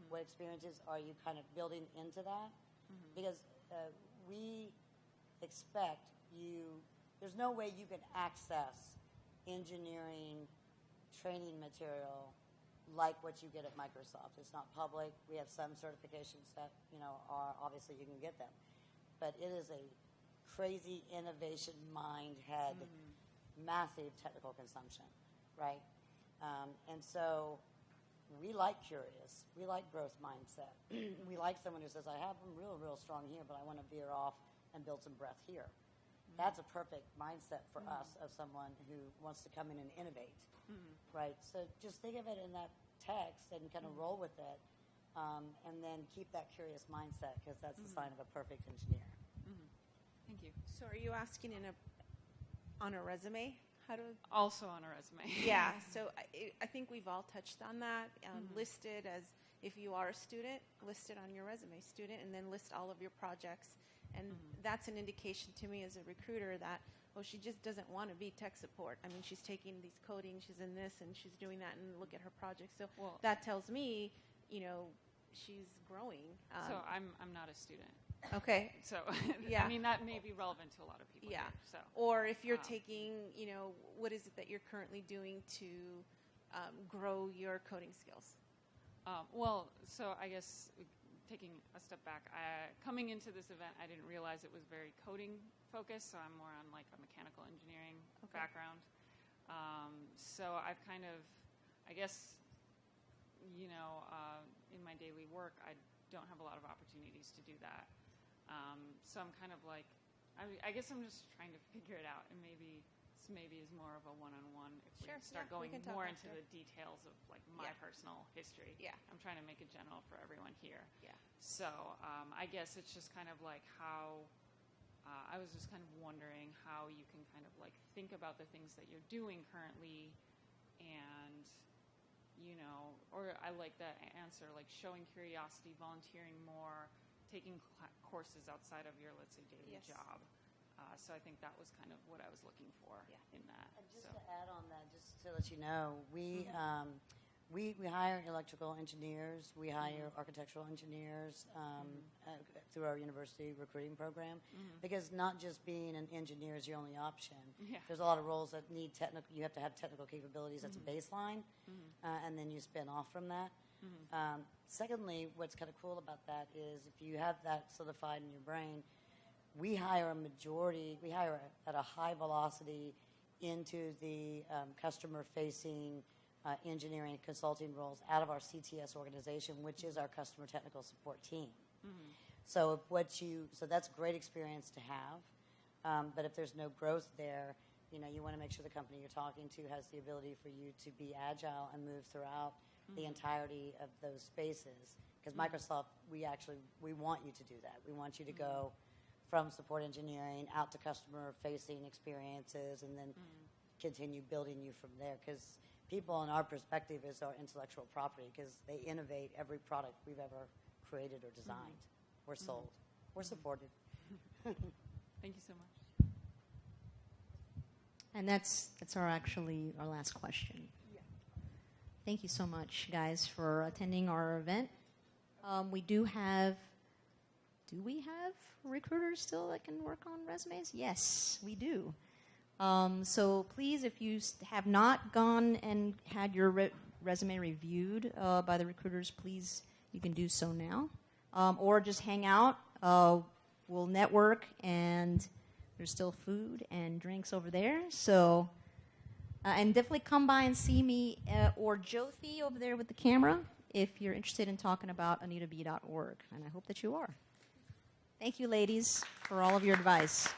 what experiences are you kind of building into that, because we expect there's no way you can access engineering training material like what you get at Microsoft. It's not public. We have some certifications that, are obviously you can get them. But it is a crazy innovation mind head, massive technical consumption, right? And so we like curious. We like growth mindset. We like someone who says, I have them real strong here, but I want to veer off and build some breadth here. That's a perfect mindset for us of someone who wants to come in and innovate, right? So just think of it in that text and kind of roll with it, and then keep that curious mindset because that's the sign of a perfect engineer. Thank you. So are you asking on a resume? Also on a resume. Yeah, so I think we've all touched on that. Listed as, if you are a student, listed on your resume, student, and then list all of your projects. And that's an indication to me as a recruiter that, she just doesn't want to be tech support. I mean, she's taking these coding, she's in this, and she's doing that, and look at her projects. So that tells me, she's growing. So I'm not a student. Okay. So, yeah. I mean, that may be relevant to a lot of people. Yeah. Here, so. Or if you're taking, what is it that you're currently doing to grow your coding skills? So I guess taking a step back, coming into this event, I didn't realize it was very coding focused, so I'm more on like a mechanical engineering background. So I've kind of, I guess, in my daily work, I don't have a lot of opportunities to do that. So I'm kind of like, I guess I'm just trying to figure it out, and maybe is more of a one-on-one if we start going more into the details of like my personal history. Yeah. I'm trying to make it general for everyone here. Yeah. So I guess it's just kind of like how I was just kind of wondering how you can kind of like think about the things that you're doing currently, and or I like that answer, like showing curiosity, volunteering more, taking courses outside of your, let's say, daily job. So I think that was kind of what I was looking for in that. And just to add on that, just to let you know, we hire electrical engineers, we hire architectural engineers through our university recruiting program, because not just being an engineer is your only option. Yeah. There's a lot of roles that need technical. You have to have technical capabilities. That's a baseline, and then you spin off from that. Secondly, what's kind of cool about that is if you have that solidified in your brain, we hire at a high velocity into the customer-facing engineering and consulting roles out of our CTS organization, which is our customer technical support team. Mm-hmm. So that's great experience to have, but if there's no growth there, you want to make sure the company you're talking to has the ability for you to be agile and move throughout the entirety of those spaces. Because Microsoft, we want you to do that. We want you to go from support engineering out to customer-facing experiences, and then continue building you from there. Because people, in our perspective, is our intellectual property, because they innovate every product we've ever created or designed or sold or supported. Thank you so much. And that's our last question. Yeah. Thank you so much, guys, for attending our event. Do we have recruiters still that can work on resumes? Yes, we do. So please, if you have not gone and had your resume reviewed by the recruiters, please, you can do so now. Or just hang out. We'll network, and there's still food and drinks over there. So, and definitely come by and see me or Jyoti over there with the camera if you're interested in talking about AnitaB.Org. And I hope that you are. Thank you, ladies, for all of your advice.